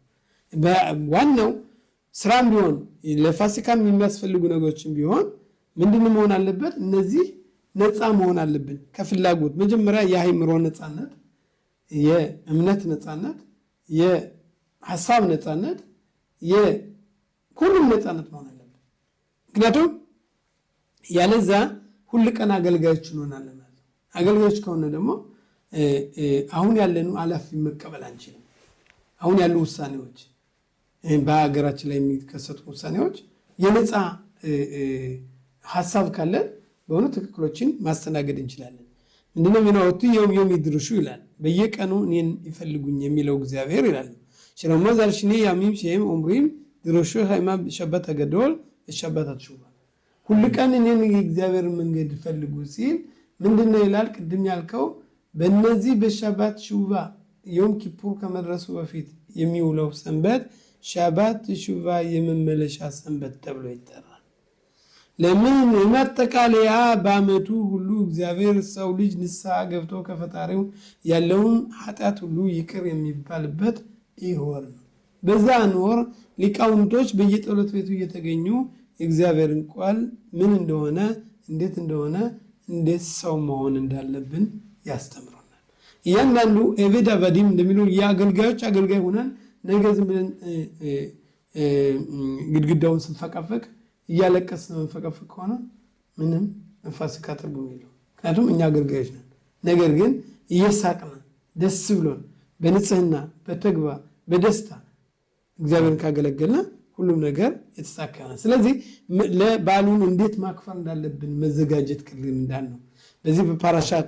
በዋናው ስራም ቢሆን ለፋሲካም የሚያስፈልጉ ነገሮችን ቢሆን ምንድነው መሆን አለበት እነዚህ ነፃ መሆን አለብን ከፍላጎት መጀመሪያ የሃይምሮ ነፃነት የእምነት ነፃነት የሐሳብ ነፃነት የሁሉም ነፃነት መሆን አለበት ምክንያቱም ያለዛ ሁሉ ቀን አገልጋዮች እንሆናለን ማለት አገልጋዮች ከሆነ ደግሞ አሁን ያለኑ አላፊ መቀበል አንችልም አሁን ያሉ ውሳኔዎች በአገራችን ላይ የሚከሰቱ ውሳኔዎች የነፃ ሐሳብ ካለ በሆነ ትክክሎችን ማስተናገድ እንችላለን ምንድነው የሚናወጡ የውም ይድርሹ ይላል በየቀኑ እኔን ይፈልጉኝ የሚለው እግዚአብሔር ይላል ስለማ ዛልሽኒ ያሚም ሸም ኡምሪም ድርሹ ሃይማ ሸበተ ገዶል ሸበተ ሹባ ሁሉ ቀን እኔን የእግዚአብሔር መንገድ ፈልጉ ሲል ምንድነው ይላል ቅድም ያልከው በእነዚህ በሸባት ሹባ ዮም ኪፑር ከመድረሱ በፊት የሚውለው ሰንበት ሸባት ሹባ የመመለሻ ሰንበት ተብሎ ይጠራል ለምን የማጠቃለያ በአመቱ ሁሉ እግዚአብሔር ሰው ልጅ ንስሐ ገብቶ ከፈጣሪው ያለውን ኃጢአት ሁሉ ይቅር የሚባልበት ይሆን በዛ ኖር ሊቃውንቶች በየጸሎት ቤቱ እየተገኙ እግዚአብሔርን ቃል ምን እንደሆነ እንዴት ሰው መሆን እንዳለብን ያስተምሩናል እያንዳንዱ ኤቤዳ ባዲም እንደሚሉ የአገልጋዮች አገልጋይ ሆነን ነገ ዝም ብለን ግድግዳውን ስንፈቀፈቅ እያለቀስን መንፈቀፈቅ ከሆነ ምንም ፋሲካ ትርጉም የለውም ምክንያቱም እኛ አገልጋዮች ነን ነገር ግን እየሳቅን ደስ ብሎን በንጽህና በተግባር በደስታ እግዚአብሔርን ካገለገልን ሁሉም ነገር የተሳካና ስለዚህ ለባሉን እንዴት ማክፈር እንዳለብን መዘጋጀት ክልል እንዳልነው በዚህ በፓራሻት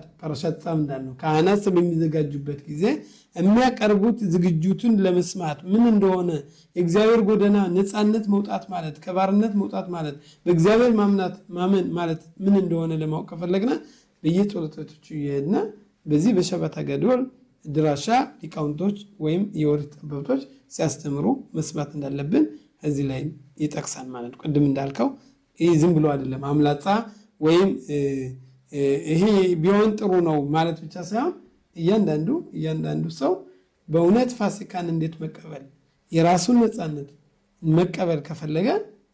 ጻም እንዳልነው ካህናት በሚዘጋጁበት ጊዜ የሚያቀርቡት ዝግጁቱን ለመስማት ምን እንደሆነ የእግዚአብሔር ጎደና ነፃነት መውጣት ማለት ከባርነት መውጣት ማለት በእግዚአብሔር ማመን ማለት ምን እንደሆነ ለማወቅ ከፈለግና በየጸሎቶቹ ይሄድና በዚህ በሸበታ ገዶል ድራሻ ሊቃውንቶች ወይም የኦሪት ጠበብቶች ሲያስተምሩ መስማት እንዳለብን እዚህ ላይ ይጠቅሳል ማለት ቅድም እንዳልከው ይሄ ዝም ብሎ አይደለም አምላጻ ወይም ይሄ ቢሆን ጥሩ ነው ማለት ብቻ ሳይሆን እያንዳንዱ ሰው በእውነት ፋሲካን እንዴት መቀበል የራሱን ነፃነት መቀበል ከፈለገ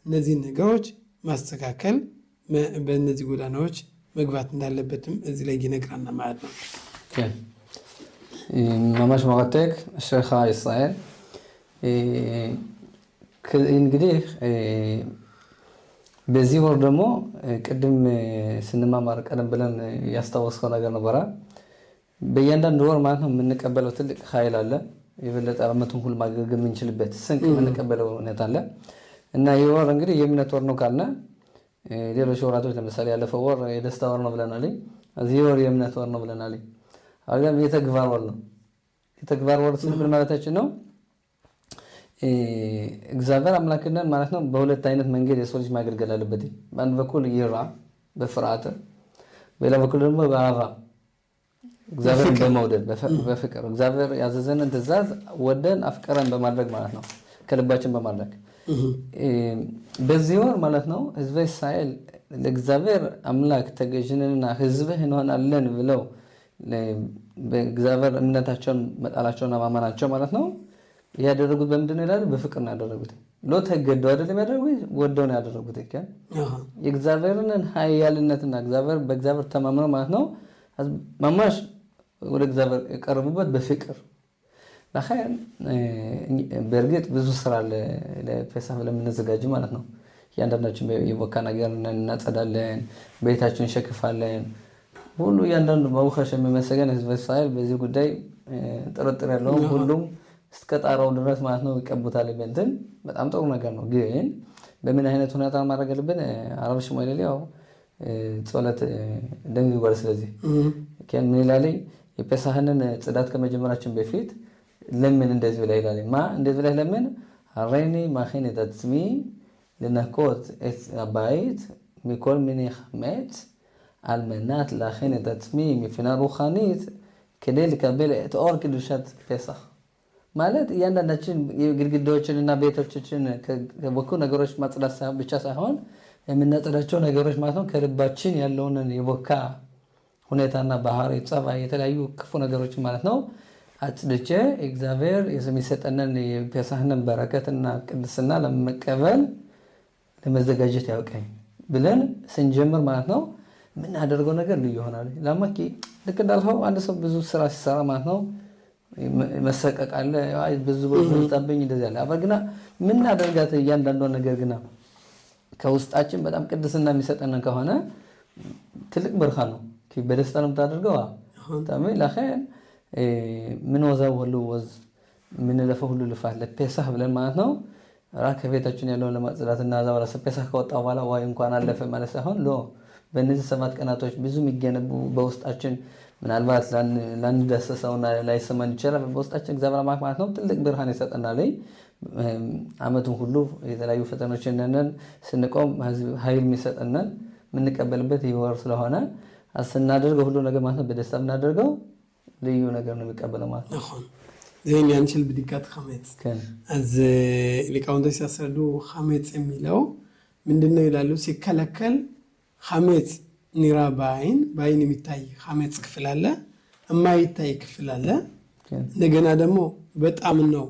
እነዚህን ነገሮች ማስተካከል በእነዚህ ጎዳናዎች መግባት እንዳለበትም እዚህ ላይ ይነግራና ማለት ነው። כן. ממש מרתק, אשריך ישראל. እንግዲህ በዚህ ወር ደግሞ ቅድም ስንማማር ቀደም ብለን ያስታወስከው ነገር ነበረ። በእያንዳንዱ ወር ማለት ነው የምንቀበለው ትልቅ ኃይል አለ። የበለጠ ዓመቱን ሁሉ ማገልገል የምንችልበት ስንቅ የምንቀበለው ሁኔታ አለ እና ይህ ወር እንግዲህ የእምነት ወር ነው ካልነ ሌሎች ወራቶች ለምሳሌ ያለፈው ወር የደስታ ወር ነው ብለናል። እዚህ ወር የእምነት ወር ነው ብለናል። አሁን የተግባር ወር ነው። የተግባር ወር ስንል ምን ማለታችን ነው? እግዚአብሔር አምላክነን ማለት ነው በሁለት አይነት መንገድ የሰው ልጅ ማገልገል አለበት። በአንድ በኩል ይራ በፍርሃት፣ በሌላ በኩል ደግሞ በአራ እግዚአብሔር በመውደድ በፍቅር እግዚአብሔር ያዘዘንን ትእዛዝ ወደን አፍቀረን በማድረግ ማለት ነው ከልባችን በማድረግ በዚህ ወር ማለት ነው ሕዝበ እስራኤል ለእግዚአብሔር አምላክ ተገዥነንና ሕዝብህ እንሆናለን ብለው በእግዚአብሔር እምነታቸውን መጣላቸውና ማመናቸው ማለት ነው ያደረጉት በምንድን ነው ይላል? በፍቅር ነው ያደረጉት። ተገደው አይደለም ያደረጉት፣ ወደው ነው ያደረጉት። የእግዚአብሔርን ኃያልነትና በእግዚአብሔር ተማምነው ማለት ነው ማማሽ ወደ እግዚአብሔር የቀረቡበት በፍቅር ለኸይር። በእርግጥ ብዙ ስራ ለፔሳህ ለምንዘጋጅ ማለት ነው ያንዳንዳችን የቦካ ነገር እናጸዳለን፣ ቤታችን እንሸክፋለን። ሁሉ ያንዳንዱ በውኸሽ የሚመሰገን ሕዝበ እስራኤል በዚህ ጉዳይ ጥርጥር ያለውም ሁሉም እስከ ጣራው ድረስ ማለት ነው ይቀቡታል። እንትን በጣም ጥሩ ነገር ነው። ግን በምን አይነት ሁኔታ ማድረግ አለብን? አረብ ሽማይል ያው ጸሎት ደንግጓል። ስለዚህ ምን ይላል? የፔሳህንን ጽዳት ከመጀመራችን በፊት ለምን እንደዚህ ብላ ይላል? እንደዚህ ብላ ለምን አረኒ ማኺን ተጽሚ ለነኮት አባይት ሚኮል ምን ይخمት על מנת להכין את עצמי מבחינה רוחנית כדי לקבל את אור קדושת פסח. ማለት እያንዳንዳችን ግድግዳዎችንና ቤቶችን ከቦኩ ነገሮች ማጽዳት ብቻ ሳይሆን የምናጸዳቸው ነገሮች ማለት ነው ከልባችን ያለውን የቦካ ሁኔታና ባህሪ ጸባይ የተለያዩ ክፉ ነገሮች ማለት ነው አጽድቼ እግዚአብሔር የሚሰጠንን የፔሳህን በረከትና ቅድስና ለመቀበል ለመዘጋጀት ያውቀኝ ብለን ስንጀምር ማለት ነው ምን አደርገው ነገር ልዩ ይሆናል። ለማኪ ልክ እንዳልኸው አንድ ሰው ብዙ ስራ ሲሰራ ማለት ነው መሰቀቅ አለ፣ ብዙ በዝታብኝ እንደዚህ አለ። አበግና ምን አደርጋት እያንዳንዱ ነገር ግና ከውስጣችን በጣም ቅድስና የሚሰጠን ከሆነ ትልቅ ብርሃን ነው። በደስታ ነው የምታደርገው። ታዲያ ለኸይር ምን ወዛው ሁሉ ወዝ ምን ለፈው ሁሉ ልፋት ለፔሳህ ብለን ማለት ነው ራከ ቤታችን ያለውን ለማጽዳትና ዛውራ ፔሳህ ከወጣ በኋላ ወይ እንኳን አለፈ ማለት ሳይሆን በእነዚህ 7 ቀናቶች ብዙ የሚገነቡ በውስጣችን ምናልባት ላንደሰሰውና ላይሰማን ይችላል። በውስጣችን እግዚአብሔር ማለት ነው ትልቅ ብርሃን ይሰጠናል። አመቱን ሁሉ የተለያዩ ፈተናዎችን ነን ስንቆም ኃይል የሚሰጠናል የምንቀበልበት ይወር ስለሆነ አስናደርገው ሁሉ ነገር ማለት ነው በደስታ እናደርገው ልዩ ነገር ነው የሚቀበለው ማለት ነው። ዘን ያንችል ብድጋት ኸመት አዝ ሊቃውንቶች ሲያስረዱ ኸመት የሚለው ምንድነው ይላሉ? ሲከለከል ኸመት ኒራ ባይን የሚታይ ኸመት ክፍል አለ፣ የማይታይ ክፍል አለ። እንደገና ደግሞ በጣም ነው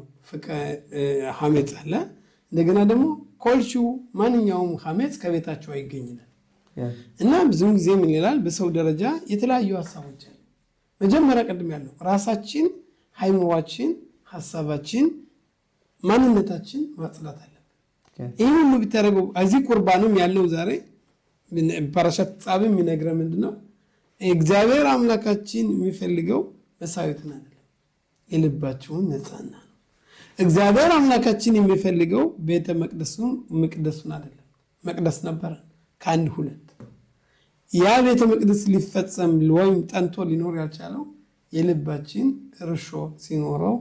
ኸመት አለ። እንደገና ደግሞ ኮልሹ ማንኛውም ኸመት ከቤታቸው አይገኝም እና ብዙም ጊዜ ምን ይላል? በሰው ደረጃ የተለያዩ ሐሳቦች አሉ። መጀመሪያ ቀድም ያለው ራሳችን ሃይማኖታችን ሐሳባችን ማንነታችን ማጽዳት አለበት። ይሄ ሁሉ ቢታረገው እዚህ ቁርባንም ያለው ዛሬ ፓራሻት ጻብ የሚነግረን ምንድነው? እግዚአብሔር አምላካችን የሚፈልገው መሳዊትን አይደለም፣ የልባችሁን ንጽህና ነው። እግዚአብሔር አምላካችን የሚፈልገው ቤተ መቅደሱን አይደለም። መቅደስ ነበር ከአንድ ሁለት ያ ቤተ መቅደስ ሊፈጸም ወይም ጠንቶ ሊኖር ያልቻለው የልባችን እርሾ ሲኖረው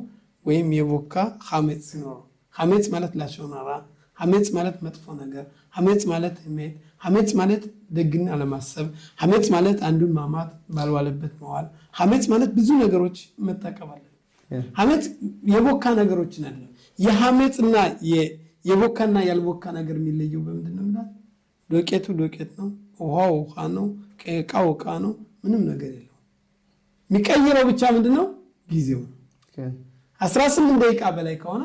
ወይም የቦካ ኸመት ሲኖረው። ኸመት ማለት ላሾናራ፣ ኸመት ማለት መጥፎ ነገር፣ ኸመት ማለት እመት፣ ኸመት ማለት ደግና አለማሰብ፣ ኸመት ማለት አንዱን ማማት ባልዋለበት መዋል፣ ኸመት ማለት ብዙ ነገሮች መጠቀም አለ። ኸመት የቦካ ነገሮችን አለ። የኸመትና የቦካና ያልቦካ ነገር የሚለየው በምንድነው? ማለት ዶቄቱ ዶቄት ነው፣ ውሃው ውሃ ነው፣ ዕቃው ዕቃ ነው። ምንም ነገር የለው። የሚቀይረው ብቻ ምንድነው? ጊዜው ነው። 18 ደቂቃ በላይ ከሆነ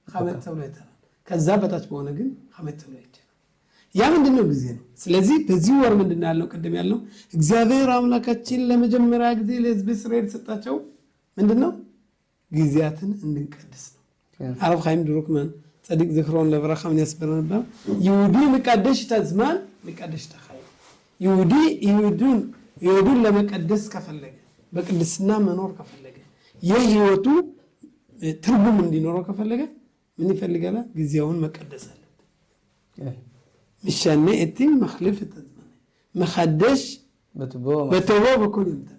ኸመት ተብሎ ይጠራል። ከዛ በታች በሆነ ግን ኸመት ተብሎ ይጠራል። ያ ምንድነው ጊዜ ነው። ስለዚህ በዚህ ወር ምንድነው ያለው ቅድም ያለው እግዚአብሔር አምላካችን ለመጀመሪያ ጊዜ ለሕዝብ እስራኤል ሰጣቸው ምንድነው ጊዜያትን እንድንቀድስ ነው። አረብ ኻይም ድሩክማን ጸዲቅ ዝክሮን ለብራኻ ምን ያስበር ነበር ይሁዲ መቀደስ ተዝማን መቀደስ ተኻይ ይሁዱን ለመቀደስ ከፈለገ በቅድስና መኖር ከፈለገ የህይወቱ ትርጉም እንዲኖረው ከፈለገ ምን ይፈልጋል? ጊዜውን መቀደስ አለበት። ምሻኔ እቲም መخلፍ ተዝማን መሐደሽ በተቦ በኩል ይምጣ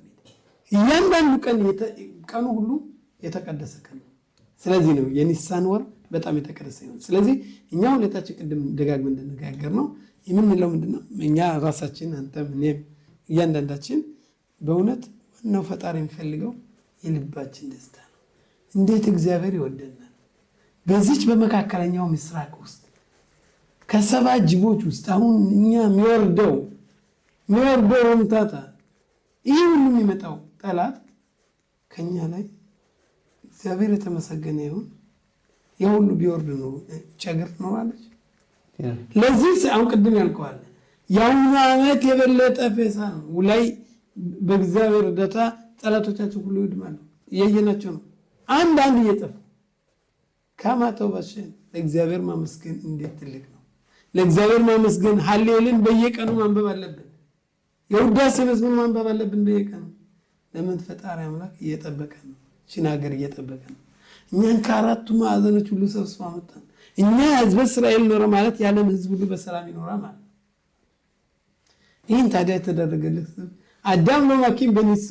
እያንዳንዱ ቀኑ ሁሉ የተቀደሰ ቀን ነው። ስለዚህ ነው የኒሳን ወር በጣም የተቀደሰ ነው። ስለዚህ እኛ ሁለታችን ቅድም ደጋግመን እንደነጋገር ነው የምንለው ምንድነው እኛ ራሳችን አንተም እኔም እያንዳንዳችን በእውነት ዋናው ፈጣሪ የሚፈልገው የልባችን ደስታ ነው። እንዴት እግዚአብሔር ይወደናል። በዚች በመካከለኛው ምስራቅ ውስጥ ከሰባ ጅቦች ውስጥ አሁን እኛ የሚወርደው ሮምታታ ይህ ሁሉ የሚመጣው ጠላት ከኛ ላይ እግዚአብሔር የተመሰገነ ይሁን የሁሉ ቢወርድ ነው ቸገር ትኖራለች። ለዚህ አሁን ቅድም ያልከዋል የአሁኑ ዓመት የበለጠ ፌሳ ነው ላይ በእግዚአብሔር እርዳታ ጠላቶቻቸው ሁሉ ይድማሉ። እያየናቸው ነው አንድ እየጠፉ ከማተው በሽን ለእግዚአብሔር ማመስገን እንዴት ትልቅ ነው። ለእግዚአብሔር ማመስገን ሃሌሉያን በየቀኑ ማንበብ አለብን። የውዳሴ መዝሙር ማንበብ አለብን በየቀኑ። ለምን ፈጣሪ አምላክ እየጠበቀን ነው። ሀገር እየጠበቀን ነው። እኛን ከአራቱ ማዕዘኖች ሁሉ ሰብስቦ አመጣን። እኛ ሕዝበ እስራኤል ኖረ ማለት ያለን ሕዝብ ሁሉ በሰላም ይኖራል ማለት ነው። ይህን ታዲያ የተደረገለት አዳም ነው ማኪም በኒሶ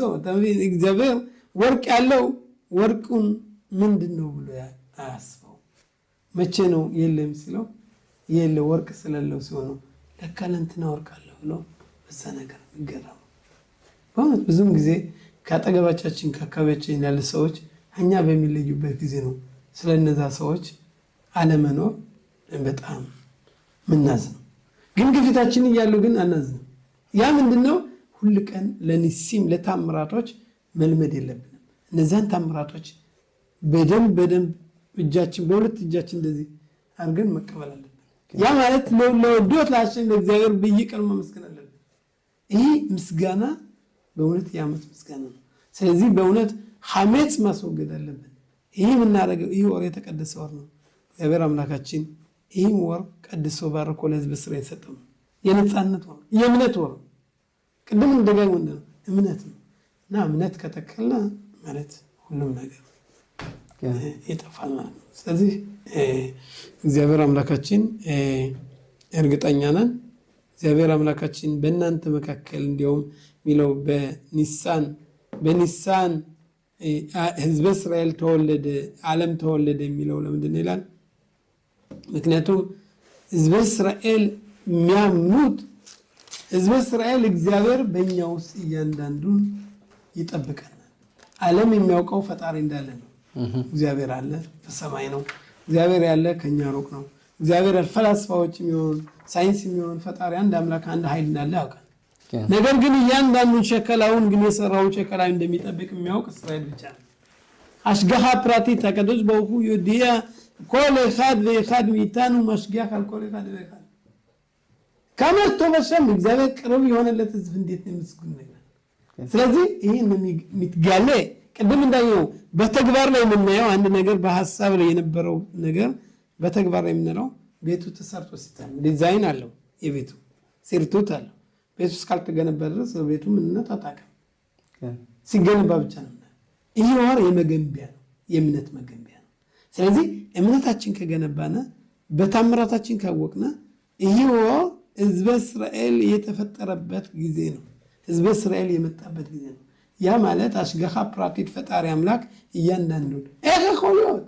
እግዚአብሔር ወርቅ ያለው ወርቁን ምንድነው ብሎ አያስበው። መቼ ነው የለም ሲለው የለ ወርቅ ስለለው ሲሆን ለካ ለእንትና ወርቅ አለው ብሎ በዛ ነገር ይገረም። በእውነት ብዙም ጊዜ ከአጠገባችን ከአካባቢያችን ያለ ሰዎች እኛ በሚለዩበት ጊዜ ነው ስለነዛ ሰዎች አለመኖር በጣም ምናዝነው። ግን ግፊታችን እያሉ ግን አናዝነው። ያ ምንድነው ሁሉ ቀን ለኒሲም ለታምራቶች መልመድ የለብንም። እነዛን ታምራቶች በደንብ እጃችን በሁለት እጃችን እንደዚህ አድርገን መቀበል አለብን። ያ ማለት ለወዶት ላሽን ለእግዚአብሔር በየቀኑ ማመስገን አለብን። ይሄ ምስጋና በእውነት ያመት ምስጋና ነው። ስለዚህ በእውነት ሐሜት ማስወገድ አለብን። ይሄ የምናደርገው ይሄ ወር የተቀደሰ ወር ነው። እግዚአብሔር አምላካችን ይሄን ወር ቀድሶ ባርኮ ለሕዝብ እስራኤል ሰጠው። የነጻነት ወር የእምነት ወር ቅድም እንደጋግመን እንደው እምነት ነው እና እምነት ከተከለ ማለት ሁሉም ነገር ይጠፋል ማለት ነው። ስለዚህ እግዚአብሔር አምላካችን እርግጠኛ ነን እግዚአብሔር አምላካችን በእናንተ መካከል እንዲያውም ሚለው በኒሳን ሕዝበ እስራኤል ተወለደ ዓለም ተወለደ የሚለው ለምንድን ነው ይላል? ምክንያቱም ሕዝበ እስራኤል የሚያምኑት ሕዝበ እስራኤል እግዚአብሔር በእኛ ውስጥ እያንዳንዱን ይጠብቀናል። ዓለም የሚያውቀው ፈጣሪ እንዳለ ነው። እግዚአብሔር አለ በሰማይ ነው። እግዚአብሔር ያለ ከኛ ሩቅ ነው። እግዚአብሔር ፈላስፋዎች የሚሆን ሳይንስ የሚሆን ፈጣሪ አንድ አምላክ አንድ ኃይል እንዳለ ያውቃል። ነገር ግን እያንዳንዱን ሸከላውን ግን የሰራውን ሸከላ እንደሚጠብቅ የሚያውቅ እስራኤል ብቻ ነው። አሽጋሃ ፕራቲት ተቀደስ በውሁ ዩዲያ ኮል אחד ואחד מאיתנו משגיח על כל אחד ואחד ከመቶ በሸም እግዚአብሔር ቅርብ የሆነለት ሕዝብ እንዴት ነው ምስጉን ነው። ስለዚህ ይሄን የሚትጋለ ቅድም እንዳየው በተግባር ላይ የምናየው አንድ ነገር በሐሳብ ላይ የነበረው ነገር በተግባር ላይ የምንለው ቤቱ ተሰርቶ ሲታይ ዲዛይን አለው። የቤቱ ሲርቱት አለው። ቤቱ እስካልተገነባ ድረስ ቤቱ ምንነት አጣቀም ሲገነባ ብቻ ነው። ይሄ ወር የመገንቢያ ነው፣ የእምነት መገንቢያ ነው። ስለዚህ እምነታችን ከገነባነ በታምራታችን ካወቅነ ይሄ ወር ሕዝበ እስራኤል የተፈጠረበት ጊዜ ነው። ሕዝበ እስራኤል የመጣበት ጊዜ ነው። ያ ማለት አሽጋኻ ፕራቲት ፈጣሪ አምላክ እያንዳንዱ ሆሊወት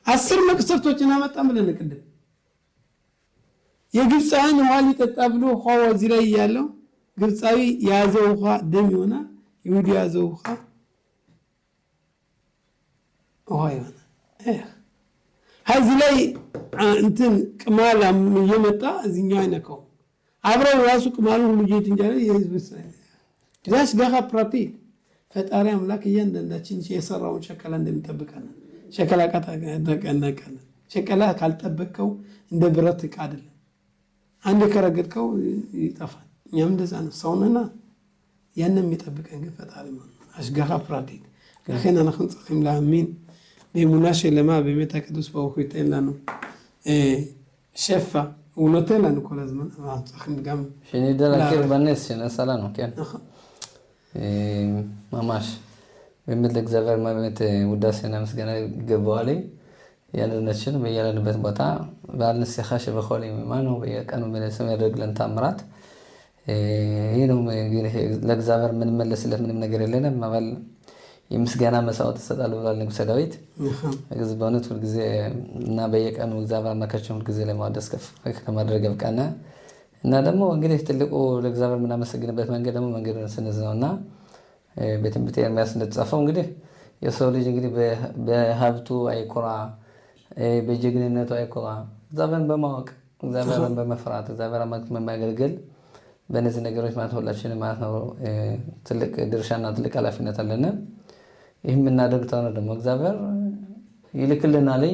10 መቅሰፍቶችን አመጣ ብለን ቅድም የግብፃን ውሃ ሊጠጣ ብሎ ውሃው እዚህ ላይ ያለው ግብፃዊ የያዘው ውሃ ደም ይሆናል። ይሁዲ የያዘው ውሃ ይሆናል። እዚህ ላይ እንትን ቅማል እየመጣ እዚህኛው አይነካው አብረው ራሱ ቅማሉ ሁሉ ጌት እንጀራ የሕዝብ እስራኤል ዳስ ጋኻ ፕራቲት ፈጣሪ አምላክ እያንዳንዳችን የሰራውን ሸከላ እንደሚጠብቀን ሸከላ ቃታ ተቀነቀለ ሸከላ ካልጠበቀው እንደ ብረት ዕቃ አይደለም። አንድ ከረገጥከው ይጠፋል። እኛም እንደዛ ነው ሰውነና ያንም የሚጠብቀን ግን ፈጣሪ ነው አሽጋኻ ፕራዲት ከኸና ነኹን ጽኺም ለአሚን በሙና ሸለማ በቤተ ቅዱስ በውኩት የለኑ ሸፋ ونوتيلا نقول لازم نخدم جام شنو يدير كيف بالناس شنو سلام كان ماماش بمثل زفر ما بمت وداسنا مسكنا جبالي يلا نشن بيلا نبت بطع بعد نسخاش بخولي ما نو بيا كانوا من اسمه رجلن تامرات هنا لك زفر من ملس له من نجر لنا ما بل يمسكنا مساوات السدال ولا نمسداويت زبانات كل جزء نبيك أنو زافر ما كشون كل جزء لما دسكف كما درجة كأنه نادمو انجلي تلقوا لك زافر من مسجنا بيت من قدامه من قدر سنزنا بيتم بتير ما سنتصفون انجلي يسولي انجلي بهابتو أي كرة بيجينينتو أي كرة زافر بماك زافر بمفرات زافر ما قلقل بنزل نجروش ما تقول لشيء ما تلك درشان تلك على فينا تلنا ይህም እናደርግተው ነው ደግሞ እግዚአብሔር ይልክልናል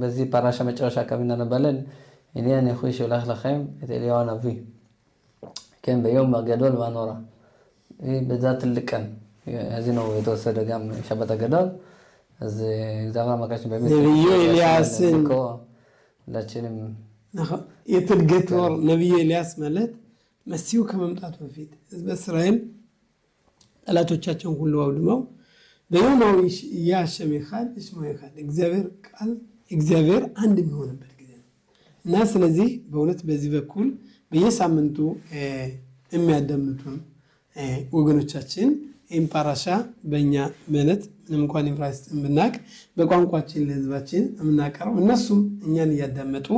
በዚህ ፓራሻ መጨረሻ አካባቢና ነባለን እኔን ይኹሽ ወላህ ለኸም እተሊያና ፊ كان بيوم ገዶል ማኖራ በዛ ትልቀን እዚህ ነው የተወሰደ ጋም ሸበተ ገዶል እዚ እግዚአብሔር ማካችን በሚል ነብዩ ኤልያስን ለችንም የትልገት ወር ነብዩ ኤልያስ ማለት መሲሁ ከመምጣቱ በፊት ህዝበ እስራኤል ጠላቶቻቸውን ሁሉ አውድመው በየማው ያሸም ይኻል እስሙ ይኻል እግዚአብሔር አንድ የሚሆንበት ጊዜ ነው እና ስለዚህ በእውነት በዚህ በኩል በየሳምንቱ የሚያደምጡን ወገኖቻችን ኢምፓራሻ በእኛ ማለት ምንም እንኳን ኢብራይስጥ ብናቅ በቋንቋችን ለህዝባችን የምናቀርብ እነሱም እኛን እያዳመጡ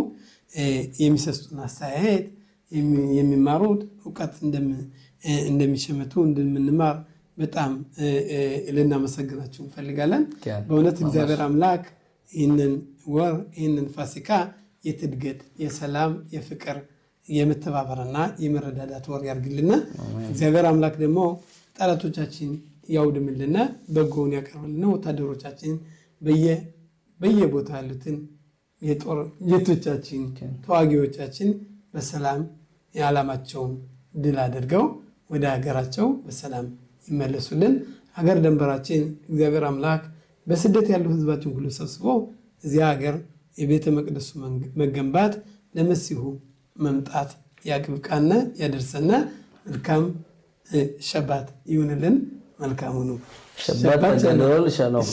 የሚሰጡን አስተያየት የሚማሩት ዕውቀት እንደሚሸመቱ እንደምንማር በጣም ለናመሰግናችሁ እንፈልጋለን በእውነት እግዚአብሔር አምላክ ይህንን ወር ይህንን ፋሲካ የትድገት የሰላም የፍቅር የመተባበርና የመረዳዳት ወር ያርግልና እግዚአብሔር አምላክ ደግሞ ጠላቶቻችን ያውድምልና በጎውን ያቀርብልና ወታደሮቻችን በየቦታ ያሉትን የጦር ጀቶቻችን ተዋጊዎቻችን በሰላም የዓላማቸውን ድል አድርገው ወደ ሀገራቸው በሰላም ይመለሱልን ሀገር ደንበራችን እግዚአብሔር አምላክ በስደት ያሉ ህዝባችን ሁሉ ሰብስቦ እዚያ ሀገር የቤተ መቅደሱ መገንባት ለመሲሁ መምጣት ያግብቃና ያደርሰና መልካም ሸባት ይሁንልን መልካም ነው ሸባት ገዶል ሻሎም